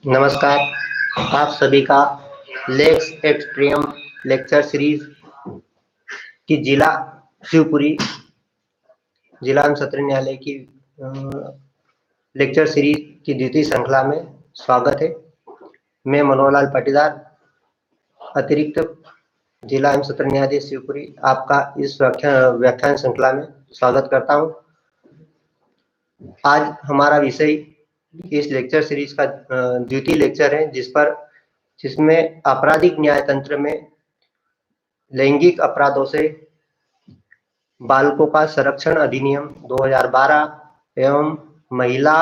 नमस्कार, आप सभी का लेक्स एक्सट्रीम लेक्चर सीरीज की जिला शिवपुरी जिला एवं सत्र न्यायालय की लेक्चर सीरीज की द्वितीय श्रृंखला में स्वागत है। मैं मनोहर लाल पाटीदार, अतिरिक्त जिला एवं सत्र न्यायाधीश शिवपुरी, आपका इस व्याख्यान श्रृंखला में स्वागत करता हूं। आज हमारा विषय इस लेक्चर सीरीज का द्वितीय लेक्चर है, जिसमें आपराधिक न्याय तंत्र में लैंगिक अपराधों से बालकों का संरक्षण अधिनियम 2012 एवं महिला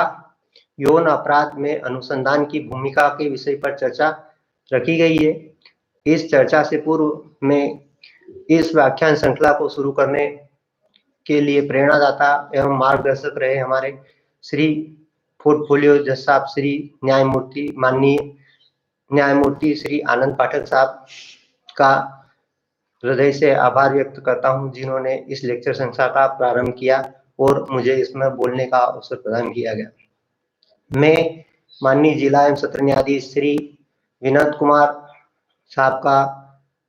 यौन अपराध में अनुसंधान की भूमिका के विषय पर चर्चा रखी गई है। इस चर्चा से पूर्व में इस व्याख्यान श्रृंखला को शुरू करने के लिए प्रेरणादाता एवं मार्गदर्शक रहे हमारे श्री पोर्टफोलियो जज साहब, श्री माननीय न्यायमूर्ति श्री आनंद पाठक साहब का हृदय से आभार व्यक्त करता हूं, जिन्होंने इस लेक्चर श्रृंखला का प्रारंभ किया और मुझे इसमें बोलने का अवसर प्रदान किया गया। मैं माननीय जिला एवं सत्र न्यायाधीश श्री विनोद कुमार साहब का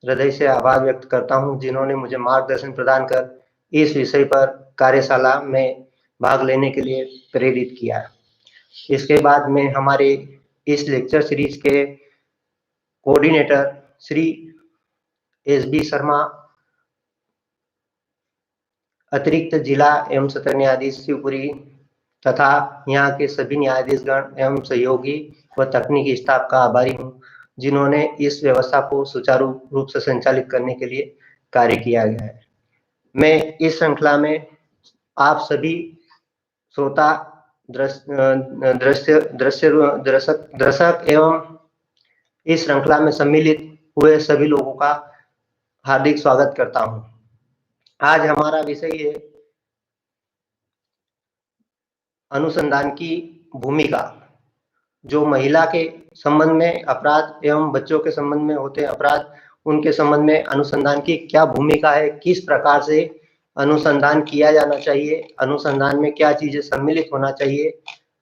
हृदय से आभार व्यक्त करता हूं, जिन्होंने मुझे मार्गदर्शन प्रदान कर इस विषय पर कार्यशाला में भाग लेने के लिए प्रेरित किया। इसके बाद में हमारे इस लेक्चर सीरीज के कोऑर्डिनेटर श्री एस.बी. शर्मा, अतिरिक्त जिला एवं सत्र न्यायाधीश शिवपुरी तथा यहाँ के सभी न्यायाधीशगण एवं सहयोगी व तकनीकी स्टाफ का आभारी हूँ, जिन्होंने इस व्यवस्था को सुचारू रूप से संचालित करने के लिए कार्य किया गया है। मैं इस श्रृंखला में आप सभी श्रोता, दर्शक एवं इस श्रृंखला में सम्मिलित हुए सभी लोगों का हार्दिक स्वागत करता हूं। आज हमारा विषय है अनुसंधान की भूमिका। जो महिला के संबंध में अपराध एवं बच्चों के संबंध में होते हैं अपराध, उनके संबंध में अनुसंधान की क्या भूमिका है, किस प्रकार से अनुसंधान किया जाना चाहिए, अनुसंधान में क्या चीजें सम्मिलित होना चाहिए,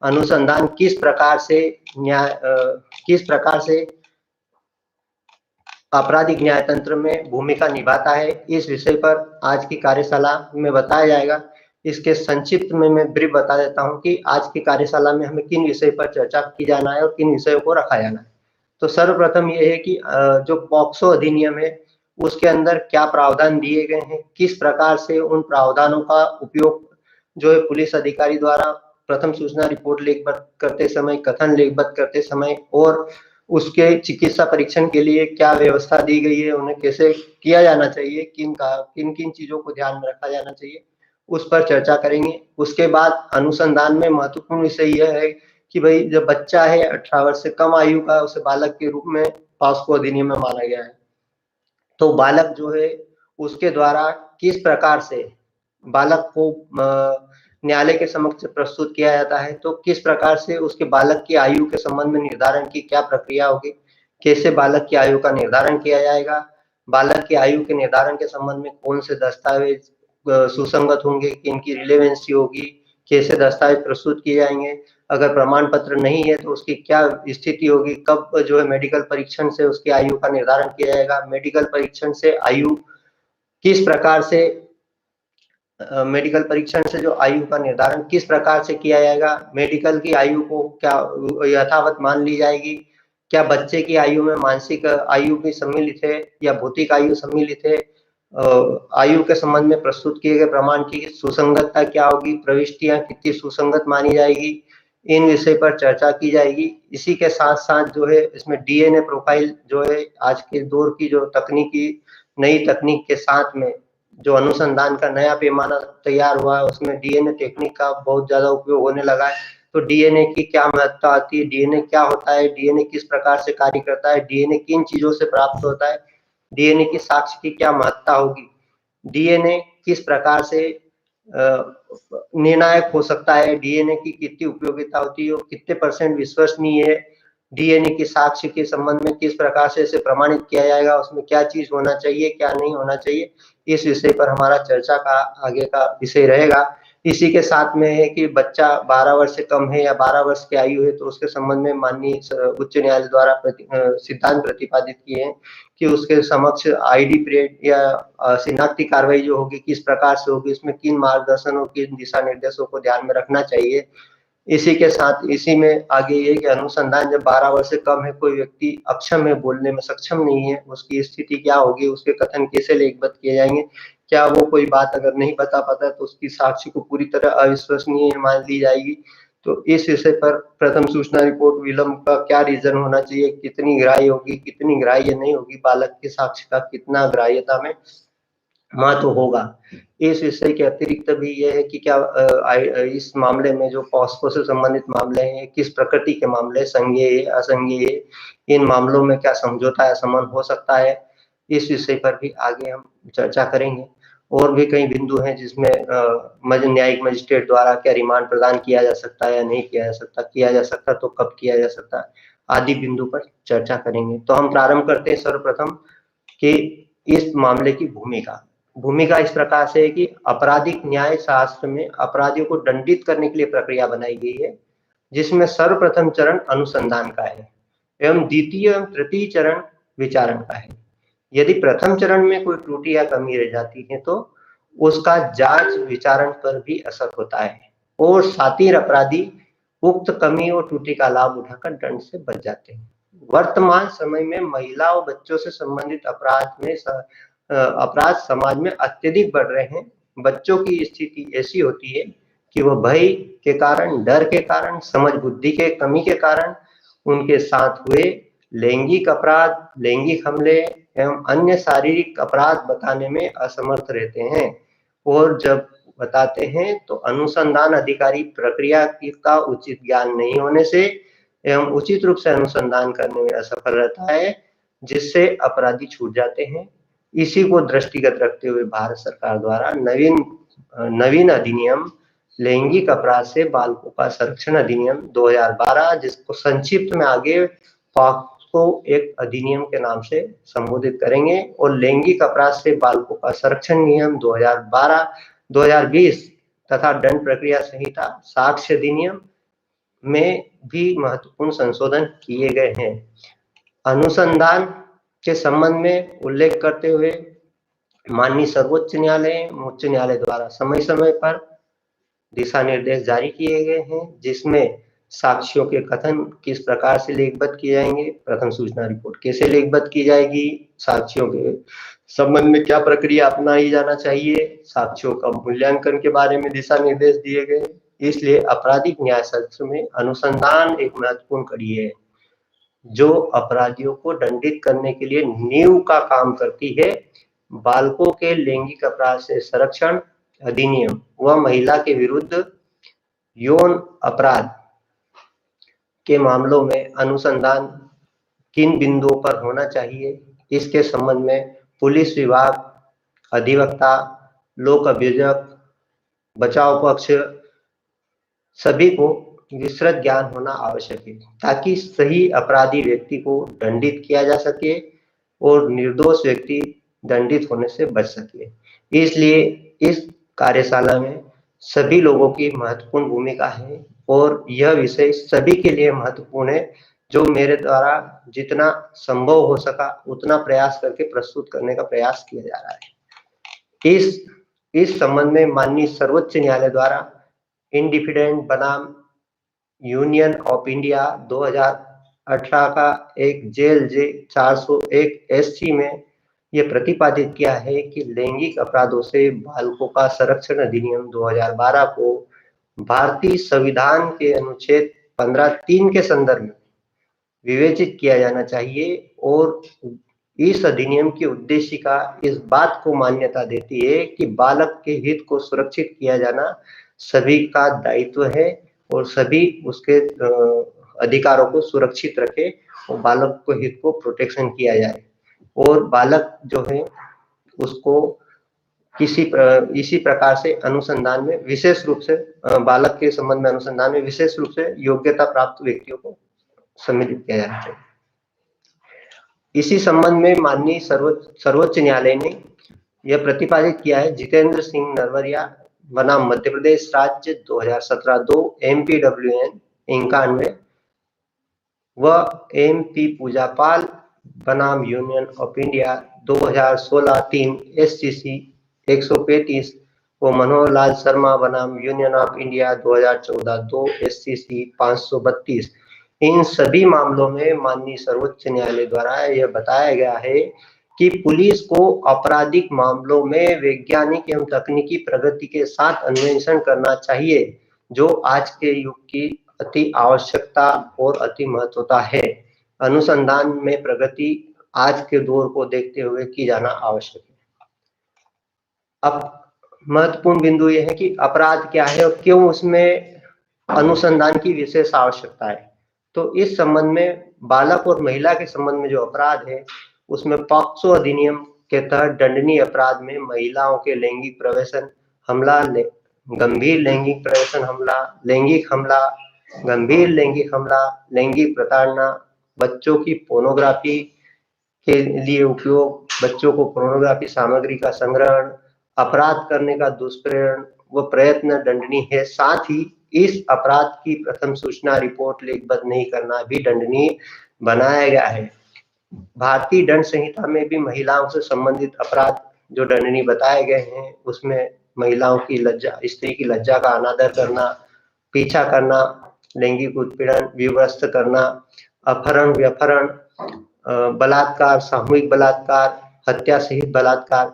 अनुसंधान किस प्रकार से आपराधिक न्याय तंत्र में भूमिका निभाता है, इस विषय पर आज की कार्यशाला में बताया जाएगा। इसके संक्षिप्त में मैं ब्रीफ बता देता हूं कि आज की कार्यशाला में हमें किन विषय पर चर्चा की जाना है और किन विषयों को रखा जाना है। तो सर्वप्रथम ये है कि जो पॉक्सो अधिनियम है उसके अंदर क्या प्रावधान दिए गए हैं, किस प्रकार से उन प्रावधानों का उपयोग जो है पुलिस अधिकारी द्वारा प्रथम सूचना रिपोर्ट लेखबद्ध करते समय, कथन लेखबद्ध करते समय और उसके चिकित्सा परीक्षण के लिए क्या व्यवस्था दी गई है, उन्हें कैसे किया जाना चाहिए, किन किन चीजों को ध्यान में रखा जाना चाहिए, उस पर चर्चा करेंगे। उसके बाद अनुसंधान में महत्वपूर्ण विषय यह है कि भाई जब बच्चा है 18 वर्ष से कम आयु का, उसे बालक के रूप में पॉक्सो अधिनियम में माना गया है। तो बालक जो है उसके द्वारा किस प्रकार से बालक को न्यायालय के समक्ष प्रस्तुत किया जाता है, तो किस प्रकार से उसके बालक की आयु के संबंध में निर्धारण की क्या प्रक्रिया होगी, कैसे बालक की आयु का निर्धारण किया जाएगा, बालक की आयु के निर्धारण के संबंध में कौन से दस्तावेज सुसंगत होंगे, इनकी रिलेवेंसी होगी, कैसे दस्तावेज प्रस्तुत किए जाएंगे, अगर प्रमाण पत्र नहीं है तो उसकी क्या स्थिति होगी, कब जो है मेडिकल परीक्षण से उसकी आयु का निर्धारण किया जाएगा, मेडिकल परीक्षण से आयु किस प्रकार से मेडिकल परीक्षण से जो आयु का निर्धारण किस प्रकार से किया जाएगा, मेडिकल की आयु को क्या यथावत मान ली जाएगी, क्या बच्चे की आयु में मानसिक आयु भी सम्मिलित है या भौतिक आयु सम्मिलित है, आयु के संबंध में प्रस्तुत किए गए प्रमाण की सुसंगतता क्या होगी, प्रविष्टियां कितनी सुसंगत मानी जाएगी, इन विषय पर चर्चा की जाएगी। इसी के साथ साथ जो है इसमें डीएनए प्रोफाइल जो है आज के दौर की जो नई तकनीक के साथ में जो अनुसंधान का नया पैमाना तैयार हुआ है, उसमें डीएनए टेक्निक का बहुत ज्यादा उपयोग होने लगा है। तो डीएनए की क्या महत्ता आती है, डीएनए क्या होता है, डीएनए किस प्रकार से कार्य करता है, डीएनए किन चीजों से प्राप्त होता है, डीएनए की साक्ष्य की क्या महत्ता होगी, डीएनए किस प्रकार से निर्णायक हो सकता है, डीएनए की कितनी उपयोगिता होती है और कितने % विश्वसनीय है, डीएनए के साक्ष्य के संबंध में किस प्रकार से इसे प्रमाणित किया जाएगा, उसमें क्या चीज होना चाहिए, क्या नहीं होना चाहिए, इस विषय पर हमारा चर्चा का आगे का विषय रहेगा। इसी के साथ में है कि बच्चा 12 वर्ष से कम है या 12 वर्ष की आयु है तो उसके संबंध में माननीय उच्च न्यायालय द्वारा सिद्धांत प्रतिपादित किए हैं कि उसके समक्ष आईडी परेड या शिनाख्ती कार्रवाई जो होगी किस प्रकार से होगी, इसमें किन मार्गदर्शनों किन दिशा निर्देशों को ध्यान में रखना चाहिए। इसी के साथ इसी में आगे ये कि अनुसंधान जब 12 वर्ष से कम है, कोई व्यक्ति अक्षम है, बोलने में सक्षम नहीं है, उसकी स्थिति क्या होगी, उसके कथन कैसे लेखबद्ध किए जाएंगे, क्या वो कोई बात अगर नहीं बता पाता तो उसकी साक्ष्य को पूरी तरह अविश्वसनीय मान ली जाएगी। तो इस विषय पर प्रथम सूचना रिपोर्ट विलंब का क्या रीजन होना चाहिए, कितनी ग्राह्य होगी, कितनी ग्राह्य नहीं होगी, बालक के साक्ष्य का कितना ग्राह्यता में महत्व होगा। इस विषय के अतिरिक्त भी ये है कि क्या इस मामले में जो पॉस्को से संबंधित मामले हैं किस प्रकृति के मामले, संज्ञेय असंज्ञेय, इन मामलों में क्या समझौता या समन हो सकता है, इस विषय पर भी आगे हम चर्चा करेंगे। और भी कई बिंदु हैं जिसमें न्यायिक मजिस्ट्रेट द्वारा क्या रिमांड प्रदान किया जा सकता है या नहीं किया जा सकता तो कब किया जा सकता है, आदि बिंदु पर चर्चा करेंगे। तो हम प्रारंभ करते हैं सर्वप्रथम कि इस मामले की भूमिका इस प्रकार से है कि आपराधिक न्याय शास्त्र में अपराधियों को दंडित करने के लिए प्रक्रिया बनाई गई है, जिसमें सर्वप्रथम चरण अनुसंधान का है एवं द्वितीय एवं तृतीय चरण विचारण का है। यदि प्रथम चरण में कोई त्रुटि या कमी रह जाती है तो उसका जांच विचारण पर भी असर होता है और साथी अपराधी उक्त कमी और त्रुटि का लाभ उठाकर दंड से बच जाते हैं। वर्तमान समय में महिला और बच्चों से संबंधित अपराध समाज में अत्यधिक बढ़ रहे हैं। बच्चों की स्थिति ऐसी होती है कि वह भय के कारण, डर के कारण, समझ बुद्धि के कमी के कारण उनके साथ हुए लैंगिक अपराध, लैंगिक हमले एवं अन्य शारीरिक अपराध बताने में असमर्थ रहते हैं और जब बताते हैं तो अनुसंधान अधिकारी प्रक्रिया का उचित ज्ञान नहीं होने से एवं उचित रूप से अनुसंधान करने में असफल रहता है, जिससे अपराधी छूट जाते हैं। इसी को दृष्टिगत रखते हुए भारत सरकार द्वारा नवीन अधिनियम लैंगिक अपराध से बालकों का संरक्षण अधिनियम 2012, जिसको संक्षिप्त में आगे पॉक्सो एक अधिनियम के नाम से संबोधित करेंगे, और लैंगिक अपराध से बालकों का संरक्षण नियम 2012-2020 तथा दंड प्रक्रिया संहिता साक्ष्य अधिनियम में भी महत्वपूर्ण संशोधन किए गए हैं। अनुसंधान के संबंध में उल्लेख करते हुए माननीय सर्वोच्च न्यायालय, उच्च न्यायालय द्वारा समय समय पर दिशा निर्देश जारी किए गए हैं, जिसमें साक्ष्यों के कथन किस प्रकार से लेखबद्ध किए जाएंगे, प्रथम सूचना रिपोर्ट कैसे लेखबद्ध की जाएगी, साक्ष्यों के संबंध में क्या प्रक्रिया अपनाई जाना चाहिए, साक्ष्यों का मूल्यांकन के बारे में दिशा निर्देश दिए गए। इसलिए आपराधिक न्याय शास्त्र में अनुसंधान एक महत्वपूर्ण कड़ी है जो अपराधियों को दंडित करने के लिए नींव का काम करती है। बालकों के लैंगिक अपराध से संरक्षण अधिनियम व महिला के विरुद्ध यौन अपराध के मामलों में अनुसंधान किन बिंदुओं पर होना चाहिए, इसके संबंध में पुलिस विभाग, अधिवक्ता, लोक अभियोजक, बचाव पक्ष सभी को विस्तृत ज्ञान होना आवश्यक है ताकि सही अपराधी व्यक्ति को दंडित किया जा सके और निर्दोष व्यक्ति दंडित होने से बच सके। इसलिए इस कार्यशाला में सभी लोगों की महत्वपूर्ण भूमिका है और यह विषय सभी के लिए महत्वपूर्ण है। जो मेरे द्वारा जितना संभव हो सका उतना प्रयास करके प्रस्तुत करने का प्रयास किया जा रहा है। इस संबंध में माननीय सर्वोच्च न्यायालय द्वारा इंडिपेंडेंट बनाम यूनियन ऑफ इंडिया 2018 का एक जेल जे 401 SC में यह प्रतिपादित किया है कि लैंगिक अपराधों से बालकों का संरक्षण अधिनियम 2012 को भारतीय संविधान के अनुच्छेद 15(3) के संदर्भ में विवेचित किया जाना चाहिए और इस अधिनियम की उद्देशिका इस बात को मान्यता देती है कि बालक के हित को सुरक्षित किया जाना सभी का दायित्व है और सभी उसके अधिकारों को सुरक्षित रखे और बालक को हित को प्रोटेक्शन किया जाए और बालक जो है उसको इसी प्रकार से अनुसंधान में विशेष रूप से बालक के संबंध में अनुसंधान में विशेष रूप से योग्यता प्राप्त व्यक्तियों को सम्मिलित किया जाना चाहिए। इसी संबंध में माननीय सर्वोच्च न्यायालय ने यह प्रतिपादित किया है जितेंद्र सिंह नरवरिया बनाम मध्य प्रदेश राज्य 2017 2 MPWN 91 व MP पूजा पाल बनाम यूनियन ऑफ इंडिया 2016 3 SCC 135 व मनोहर लाल शर्मा बनाम यूनियन ऑफ इंडिया 2014 2 SCC 532। इन सभी मामलों में माननीय सर्वोच्च न्यायालय द्वारा यह बताया गया है कि पुलिस को आपराधिक मामलों में वैज्ञानिक एवं तकनीकी प्रगति के साथ अन्वेषण करना चाहिए, जो आज के युग की अति आवश्यकता और अति महत्वता है। अनुसंधान में प्रगति आज के दौर को देखते हुए की जाना आवश्यक है। अब महत्वपूर्ण बिंदु यह है कि अपराध क्या है और क्यों उसमें अनुसंधान की विशेष आवश्यकता है। तो इस संबंध में बालक और महिला के संबंध में जो अपराध है उसमें पॉक्सो अधिनियम के तहत दंडनीय अपराध में महिलाओं के लैंगिक प्रवेशन हमला, गंभीर लैंगिक प्रवेशन हमला, लैंगिक हमला, गंभीर लैंगिक हमला, लैंगिक प्रताड़ना, बच्चों की पोर्नोग्राफी के लिए उपयोग, बच्चों को पोर्नोग्राफी सामग्री का संग्रहण, अपराध करने का दुष्प्रेरण व प्रयत्न दंडनीय है। साथ ही इस अपराध की प्रथम सूचना रिपोर्ट लिखबद्ध नहीं करना भी दंडनीय बनाया गया है। भारतीय दंड संहिता में भी महिलाओं से संबंधित अपराध जो दंडनीय बताए गए हैं उसमें महिलाओं की लज्जा, स्त्री की लज्जा का अनादर करना, पीछा करना, लैंगिक उत्पीड़न, विवस्त्र करना, अपहरण, व्यपहरण, बलात्कार, सामूहिक बलात्कार, हत्या सहित बलात्कार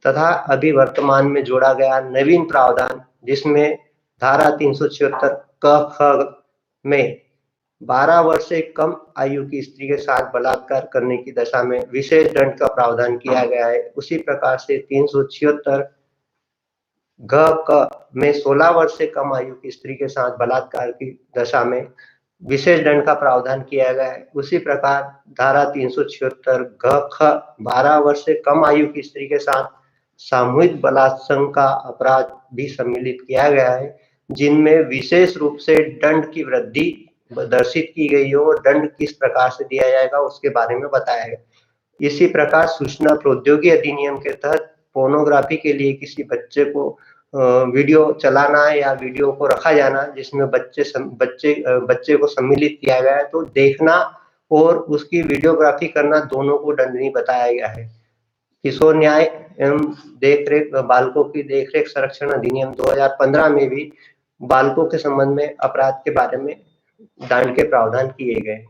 तथा अभी वर्तमान में जोड़ा गया नवीन प्रावधान जिसमें धारा 376 क ख में 12 वर्ष से कम आयु की स्त्री के साथ बलात्कार करने की दशा में विशेष दंड का प्रावधान किया गया है। उसी प्रकार से 376 घ क में 16 वर्ष से कम आयु की स्त्री के साथ बलात्कार की दशा में विशेष दंड का प्रावधान किया गया है। उसी प्रकार धारा 376 घ ख 12 वर्ष से कम आयु की स्त्री के साथ सामूहिक बलात्संग का अपराध भी सम्मिलित किया गया है, जिनमें विशेष रूप से दंड की वृद्धि दर्शित की गई हो और दंड किस प्रकार से दिया जाएगा उसके बारे में बताया गया। इसी प्रकार सूचना प्रौद्योगिकी अधिनियम के तहत पोर्नोग्राफी के लिए किसी बच्चे को वीडियो चलाना या वीडियो को रखा जाना जिसमें बच्चे को सम्मिलित किया गया है, तो देखना और उसकी वीडियोग्राफी करना दोनों को दंडनीय बताया गया है। किशोर न्याय एवं देखरेख, बालकों की देखरेख संरक्षण अधिनियम 2015 में भी बालकों के संबंध में अपराध के बारे में दंड के प्रावधान किए गए।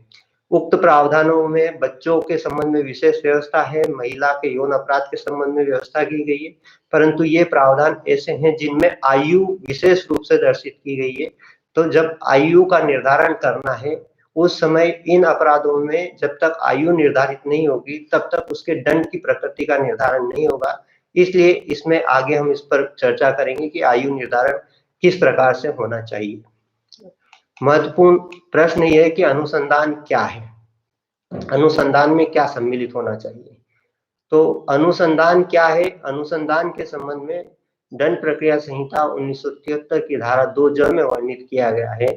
उक्त प्रावधानों में बच्चों के संबंध में विशेष व्यवस्था है, महिला के यौन अपराध के संबंध में व्यवस्था की गई है, परंतु ये प्रावधान ऐसे हैं जिनमें आयु विशेष रूप से दर्शित की गई है। तो जब आयु का निर्धारण करना है उस समय इन अपराधों में जब तक आयु निर्धारित नहीं होगी तब तक उसके दंड की प्रकृति का निर्धारण नहीं होगा। इसलिए इसमें आगे हम इस पर चर्चा करेंगे कि आयु निर्धारण किस प्रकार से होना चाहिए। महत्वपूर्ण प्रश्न यह है कि अनुसंधान क्या है, अनुसंधान में क्या सम्मिलित होना चाहिए। तो अनुसंधान क्या है, अनुसंधान के संबंध में दंड प्रक्रिया संहिता 1973 की धारा 2 में वर्णित किया गया है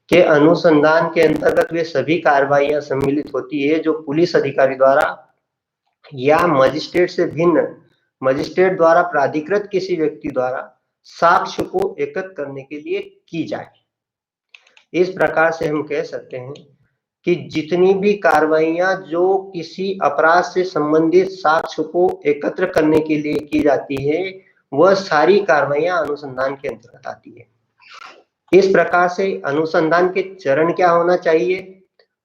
कि अनुसंधान के अंतर्गत वे सभी कार्रवाइयां सम्मिलित होती है जो पुलिस अधिकारी द्वारा या मजिस्ट्रेट से भिन्न मजिस्ट्रेट द्वारा प्राधिकृत किसी व्यक्ति द्वारा साक्ष्य को एकत्र करने के लिए की जाए। इस प्रकार से हम कह सकते हैं कि जितनी भी कार्रवाइयां जो किसी अपराध से संबंधित साक्ष्य को एकत्र करने के लिए की जाती है वह सारी कार्रवाइयां अनुसंधान के अंतर्गत आती है। इस प्रकार से अनुसंधान के चरण क्या होना चाहिए,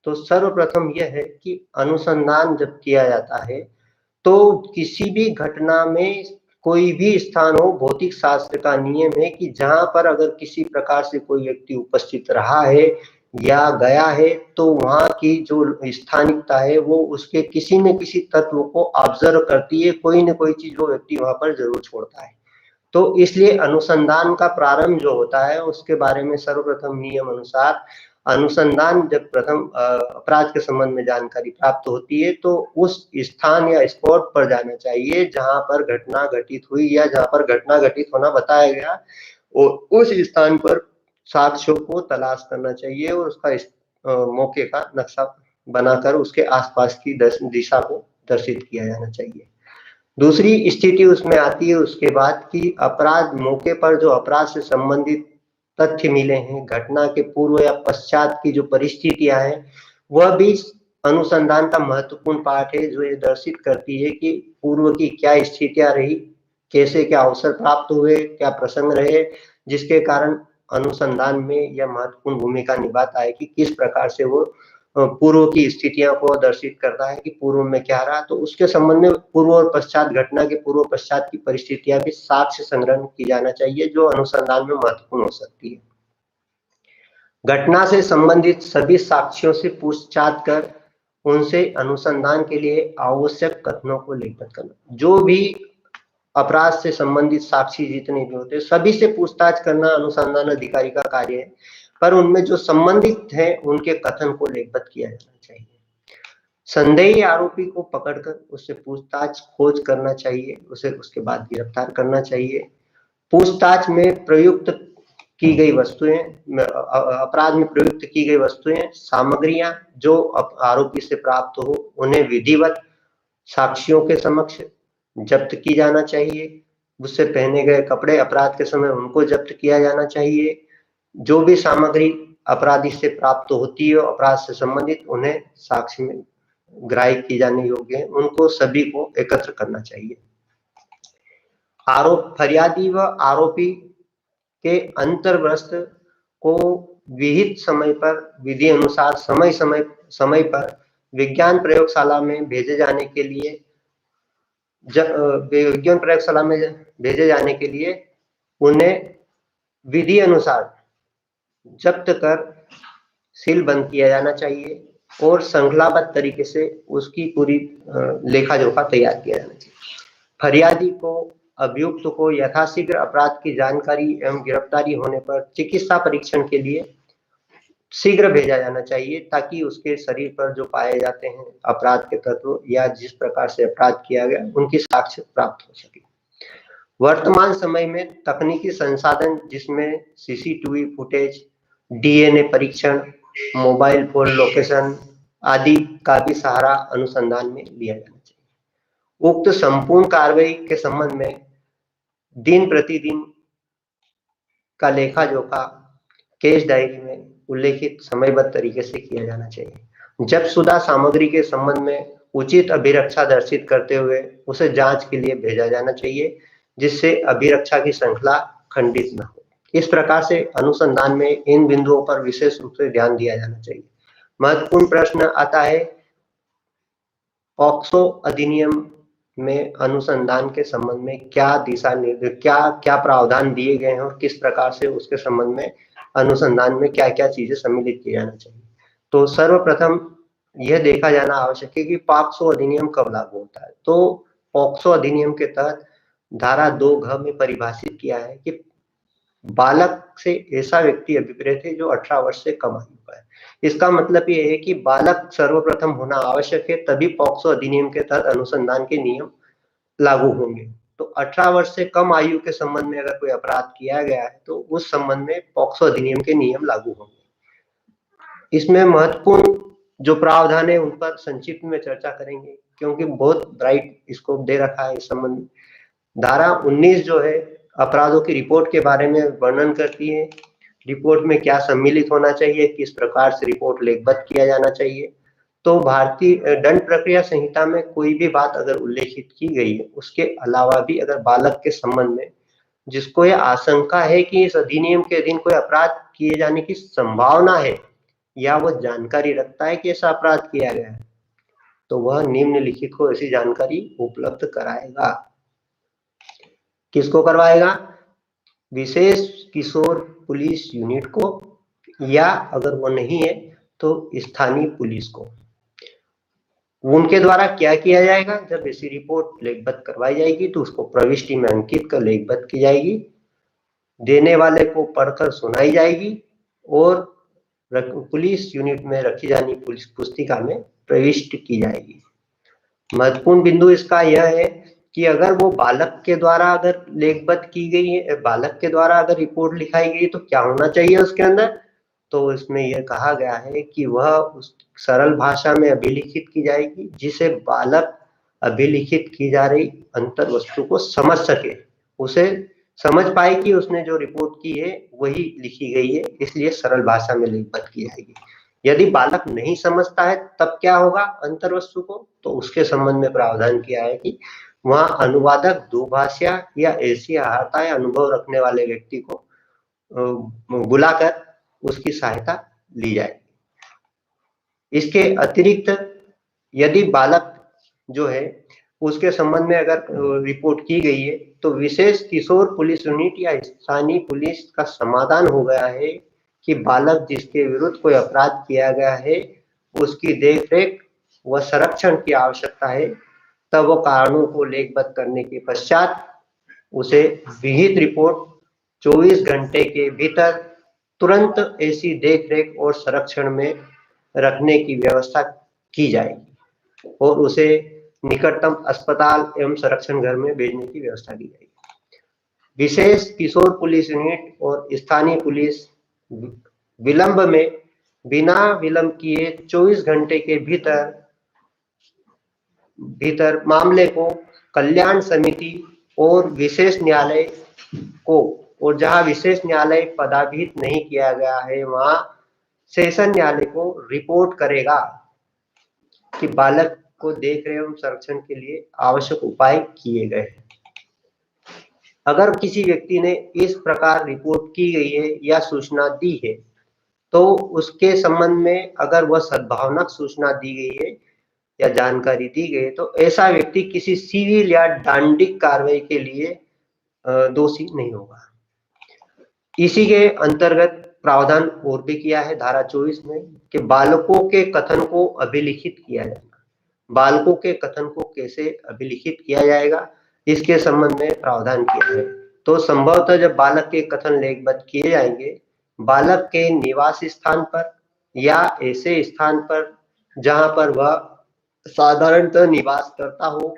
तो सर्वप्रथम यह है कि अनुसंधान जब किया जाता है तो किसी भी घटना में कोई भी स्थान हो, भौतिक शास्त्र का नियम है कि जहां पर अगर किसी प्रकार से कोई व्यक्ति उपस्थित रहा है या गया है तो वहां की जो स्थानिकता है वो उसके किसी न किसी तत्व को ऑब्जर्व करती है, कोई न कोई चीज वो व्यक्ति वहां पर जरूर छोड़ता है। तो इसलिए अनुसंधान का प्रारंभ जो होता है उसके बारे में सर्वप्रथम नियम अनुसार अनुसंधान जब प्रथम अपराध के संबंध में जानकारी प्राप्त होती है तो उस स्थान या स्पॉट पर जाना चाहिए जहां पर घटना घटित हुई या जहां पर घटना घटित होना बताया गया और उस स्थान पर साक्ष्यों को तलाश करना चाहिए और उसका मौके का नक्शा बनाकर उसके आसपास की दिशा को दर्शित किया जाना चाहिए। दूसरी स्थिति उसमें आती है उसके बाद कि अपराध मौके पर जो अपराध से संबंधित तथ्य मिले हैं, घटना के पूर्व या पश्चात की जो परिस्थितियां हैं, वह भी अनुसंधान का महत्वपूर्ण पार्ट है, जो ये दर्शित करती है कि पूर्व की क्या स्थितियां रही, कैसे क्या अवसर प्राप्त हुए, क्या प्रसंग रहे, जिसके कारण अनुसंधान में यह महत्वपूर्ण भूमिका निभाता है कि किस प्रकार से वो पूर्व की स्थितियों को दर्शित करता है कि पूर्व में क्या रहा। तो उसके संबंध में पूर्व और पश्चात, घटना के पूर्व पश्चात की परिस्थितियां भी साक्ष्य संग्रह की जाना चाहिए, जो अनुसंधान में महत्वपूर्ण हो सकती है। घटना से संबंधित सभी साक्ष्यों से पूछताछ कर उनसे अनुसंधान के लिए आवश्यक कथनों को लिखित करना। जो भी अपराध से संबंधित साक्षी जितने भी होते हैं, सभी से पूछताछ करना अनुसंधान अधिकारी का कार्य है, पर उनमें जो संबंधित हैं उनके कथन को लेखबद्ध किया जाना चाहिए। संदेही आरोपी को पकड़कर उससे पूछताछ खोज करना चाहिए, उसे उसके बाद गिरफ्तार करना चाहिए। पूछताछ में प्रयुक्त की गई वस्तुएं, अपराध में प्रयुक्त की गई वस्तुएं, सामग्रियां जो आरोपी से प्राप्त हो, उन्हें विधिवत साक्षियों के समक्ष जब्त की जाना चाहिए। उससे पहने गए कपड़े अपराध के समय उनको जब्त किया जाना चाहिए। जो भी सामग्री अपराधी से प्राप्त होती है अपराध से संबंधित, उन्हें साक्ष्य में ग्राह्य की जाने योग्य है, उनको सभी को एकत्र करना चाहिए। फरियादी व आरोपी के अंतर्वस्त्र को विहित समय पर विधि अनुसार समय पर विज्ञान प्रयोगशाला में भेजे जाने के लिए उन्हें विधि अनुसार जब्त कर सील बंद किया जाना चाहिए और श्रृंखलाबद्ध तरीके से उसकी पूरी लेखा जोखा तैयार किया जाना चाहिए। फरियादी को अभियुक्त को यथाशीघ्र अपराध की जानकारी एवं गिरफ्तारी होने पर चिकित्सा परीक्षण के लिए शीघ्र भेजा जाना चाहिए, ताकि उसके शरीर पर जो पाए जाते हैं अपराध के तत्व या जिस प्रकार से अपराध किया गया उनकी साक्ष्य प्राप्त हो सके। वर्तमान समय में तकनीकी संसाधन जिसमें सीसीटीवी फुटेज, डीएनए परीक्षण, मोबाइल फोन लोकेशन आदि का भी सहारा अनुसंधान में लिया जाना चाहिए। उक्त संपूर्ण कार्रवाई के संबंध में दिन प्रतिदिन का लेखा जोखा केस डायरी में उल्लेखित समयबद्ध तरीके से किया जाना चाहिए। जब्त शुदा सामग्री के संबंध में उचित अभिरक्षा दर्शित करते हुए उसे जांच के लिए भेजा जाना चाहिए, जिससे अभिरक्षा की श्रृंखला खंडित न हो। इस प्रकार से अनुसंधान में इन बिंदुओं पर विशेष रूप से ध्यान दिया जाना चाहिए। महत्वपूर्ण प्रश्न आता है, पॉक्सो अधिनियम में अनुसंधान के संबंध में क्या दिशा निर्देश, क्या प्रावधान दिए गए हैं और किस प्रकार से उसके संबंध में अनुसंधान में क्या क्या चीजें सम्मिलित की जाना चाहिए। तो सर्वप्रथम यह देखा जाना आवश्यक है कि पॉक्सो अधिनियम कब लागू होता है। तो पॉक्सो अधिनियम के तहत धारा 2 में परिभाषित किया है कि बालक से ऐसा व्यक्ति अभिप्रेत है जो 18 वर्ष से कम आयु का है। इसका मतलब ये है कि बालक सर्वप्रथम होना आवश्यक है, तभी पॉक्सो अधिनियम के तहत अनुसंधान के नियम लागू होंगे। तो 18 वर्ष से कम आयु के संबंध में अगर कोई अपराध किया गया है तो उस संबंध में पॉक्सो अधिनियम के नियम लागू होंगे। इसमें महत्वपूर्ण जो प्रावधान है उन पर संक्षिप्त में चर्चा करेंगे, क्योंकि बहुत ब्राइट स्कोप दे रखा है इस संबंध में। धारा 19 जो है अपराधों की रिपोर्ट के बारे में वर्णन करती है। रिपोर्ट में क्या सम्मिलित होना चाहिए, किस प्रकार से रिपोर्ट लेखबद्ध किया जाना चाहिए। तो भारतीय दंड प्रक्रिया संहिता में कोई भी बात अगर उल्लेखित की गई है, उसके अलावा भी अगर बालक के संबंध में जिसको यह आशंका है कि इस अधिनियम के अधीन कोई अपराध किए जाने की संभावना है या वो जानकारी रखता है कि ऐसा अपराध किया गया है, तो वह निम्नलिखित को ऐसी जानकारी उपलब्ध कराएगा। किसको करवाएगा? विशेष किशोर पुलिस यूनिट को, या अगर वो नहीं है तो स्थानीय पुलिस को। उनके द्वारा क्या किया जाएगा? जब ऐसी रिपोर्ट लेखबद्ध करवाई जाएगी तो उसको प्रविष्टि में अंकित कर लेखबद्ध की जाएगी, देने वाले को पढ़कर सुनाई जाएगी और पुलिस यूनिट में रखी जानी पुलिस पुस्तिका में प्रविष्ट की जाएगी। महत्वपूर्ण बिंदु इसका यह है कि अगर वो बालक के द्वारा अगर लेखबद्ध की गई है, बालक के द्वारा अगर रिपोर्ट लिखाई गई तो क्या होना चाहिए उसके अंदर? तो इसमें यह कहा गया है कि वह उस सरल भाषा में अभिलिखित की जाएगी, जिसे बालक अभिलिखित की जा रही अंतर वस्तु को समझ सके, उसे समझ पाए कि उसने जो रिपोर्ट की है वही लिखी गई है, इसलिए सरल भाषा में लिखित की जाएगी। यदि बालक नहीं समझता है तब क्या होगा अंतर वस्तु को, तो उसके संबंध में प्रावधान किया है कि वहां अनुवादक दुभाषा या ऐसी अहर्ता या अनुभव रखने वाले व्यक्ति को बुलाकर उसकी सहायता ली जाएगी। इसके अतिरिक्त यदि बालक जो है उसके संबंध में अगर रिपोर्ट की गई है तो विशेष किशोर पुलिस यूनिट या स्थानीय पुलिस का समाधान हो गया है कि बालक जिसके विरुद्ध कोई अपराध किया गया है उसकी देखरेख व संरक्षण की आवश्यकता है, तब वो कारणों को लेखबद्ध करने के पश्चात उसे विहित रिपोर्ट 24 घंटे के भीतर तुरंत ऐसी देखरेख और संरक्षण में रखने की व्यवस्था की जाएगी और उसे निकटतम अस्पताल एवं संरक्षण घर में भेजने की व्यवस्था की जाएगी। विशेष किशोर पुलिस यूनिट और स्थानीय पुलिस विलंब में बिना विलंब किए 24 घंटे के भीतर मामले को कल्याण समिति और विशेष न्यायालय को, और जहां विशेष न्यायालय पदाभिहित नहीं किया गया है वहां सेशन न्यायालय को रिपोर्ट करेगा कि बालक को देख रहे एवं संरक्षण के लिए आवश्यक उपाय किए गए हैं। अगर किसी व्यक्ति ने इस प्रकार रिपोर्ट की गई है या सूचना दी है तो उसके संबंध में अगर वह सद्भावनाक सूचना दी गई है या जानकारी दी गई है तो ऐसा व्यक्ति किसी सिविल या दंडिक कार्रवाई के लिए दोषी नहीं होगा। इसी के अंतर्गत प्रावधान और भी किया है धारा 24 में कि बालकों के कथन को अभिलिखित किया जाएगा। बालकों के कथन को कैसे अभिलिखित किया जाएगा इसके संबंध में प्रावधान किया है। तो संभवतः जब बालक के कथन लेखबद्ध किए जाएंगे बालक के निवास स्थान पर या ऐसे स्थान पर जहां पर वह साधारणतः निवास करता हो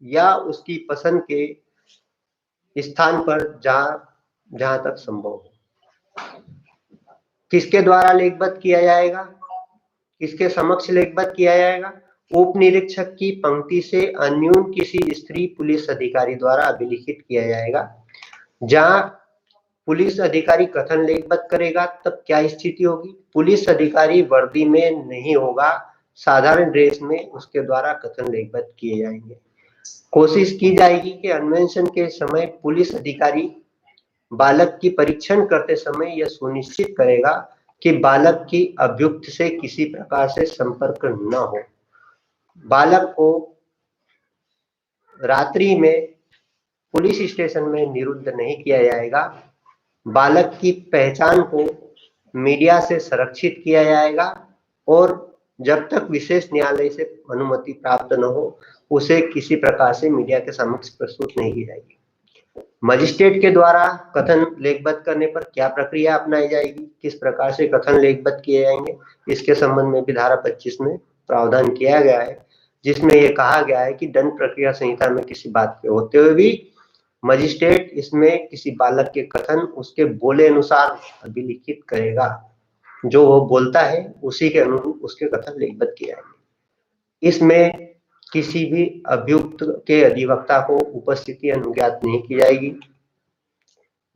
या उसकी पसंद के स्थान पर जहां तक संभव हो। किसके द्वारा लेखबद्ध किया जाएगा, किसके समक्ष लेखबद्ध किया जाएगा? उप निरीक्षक की पंक्ति से अन्यून किसी स्त्री पुलिस अधिकारी द्वारा अभिलिखित किया जाएगा। जहां पुलिस अधिकारी कथन लेखबद्ध करेगा तब क्या स्थिति होगी? पुलिस अधिकारी वर्दी में नहीं होगा, साधारण ड्रेस में उसके द्वारा कथन लेखबद्ध किए जाएंगे। कोशिश की जाएगी कि अन्वेषण के समय पुलिस अधिकारी बालक की परीक्षण करते समय यह सुनिश्चित करेगा कि बालक की अभियुक्त से किसी प्रकार से संपर्क न हो। बालक को रात्रि में पुलिस स्टेशन में निरुद्ध नहीं किया जाएगा। बालक की पहचान को मीडिया से संरक्षित किया जाएगा और जब तक विशेष न्यायालय से अनुमति प्राप्त न हो उसे किसी प्रकार से मीडिया के समक्ष प्रस्तुत नहीं की जाएगी। मजिस्ट्रेट के द्वारा कथन लेखबद्ध करने पर क्या प्रक्रिया अपनाई जाएगी, किस प्रकार से कथन लेखबद्ध किए जाएंगे, इसके संबंध में भी धारा 25 में प्रावधान किया गया है, जिसमें यह कहा गया है कि दंड प्रक्रिया संहिता में किसी बात के होते हुए भी मजिस्ट्रेट इसमें किसी बालक के कथन उसके बोले अनुसार अभिलिखित करेगा। जो वो बोलता है उसी के अनुरूप उसके कथन लेखबद्ध किए जाएंगे। इसमें किसी भी अभियुक्त के अधिवक्ता को उपस्थिति अनुज्ञात नहीं की जाएगी।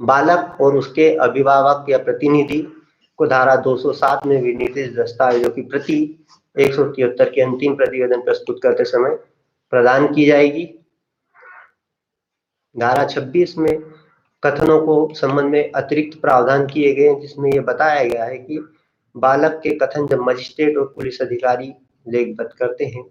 बालक और उसके अभिभावक या प्रतिनिधि को धारा 207 में विनिर्दिष्ट दस्तावेजों की प्रति 173 के अंतिम प्रतिवेदन प्रस्तुत करते समय प्रदान की जाएगी। धारा 26 में कथनों को संबंध में अतिरिक्त प्रावधान किए गए हैं, जिसमें यह बताया गया है कि बालक के कथन जब मजिस्ट्रेट और पुलिस अधिकारी लेखबद्ध करते हैं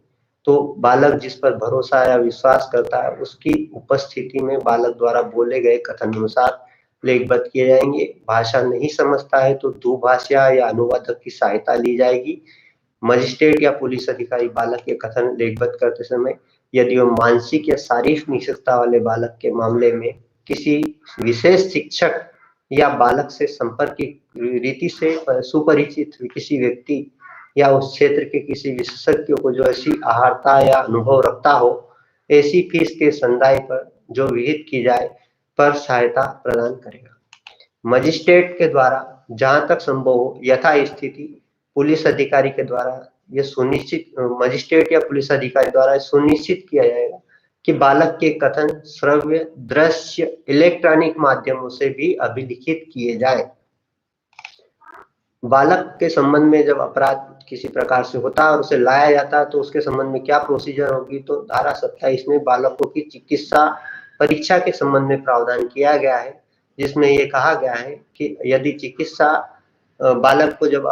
तो बालक जिस पर भरोसा या विश्वास करता है उसकी उपस्थिति में बालक द्वारा बोले गए कथन अनुसार लेखबद्ध किए जाएंगे। भाषा नहीं समझता है तो दुभाषा या अनुवादक की सहायता ली जाएगी। मजिस्ट्रेट या पुलिस अधिकारी बालक के कथन लेखबद्ध करते समय यदि वह मानसिक या शारीरिक निषेधता वाले बालक के मामले में किसी विशेष शिक्षक या बालक से संपर्क की रीति से सुपरिचित किसी व्यक्ति या उस क्षेत्र के किसी विशेषज्ञ को जो ऐसी आहारता या अनुभव रखता हो, ऐसी फीस के संदाय पर जो विहित की जाए पर सहायता प्रदान करेगा। मजिस्ट्रेट के द्वारा जहां तक संभव हो यथा स्थिति पुलिस अधिकारी के द्वारा ये सुनिश्चित मजिस्ट्रेट या पुलिस अधिकारी द्वारा सुनिश्चित किया जाएगा कि बालक के कथन श्रव्य, दृश्य, इलेक्ट्रॉनिक माध्यमों से भी अभिलिखित किए जाए। बालक के संबंध में जब अपराध किसी प्रकार से होता है और उसे लाया जाता है तो उसके संबंध में क्या प्रोसीजर होगी, तो धारा 27 में बालकों की चिकित्सा परीक्षा के संबंध में प्रावधान किया गया है, जिसमें ये कहा गया है कि यदि चिकित्सा बालक को जब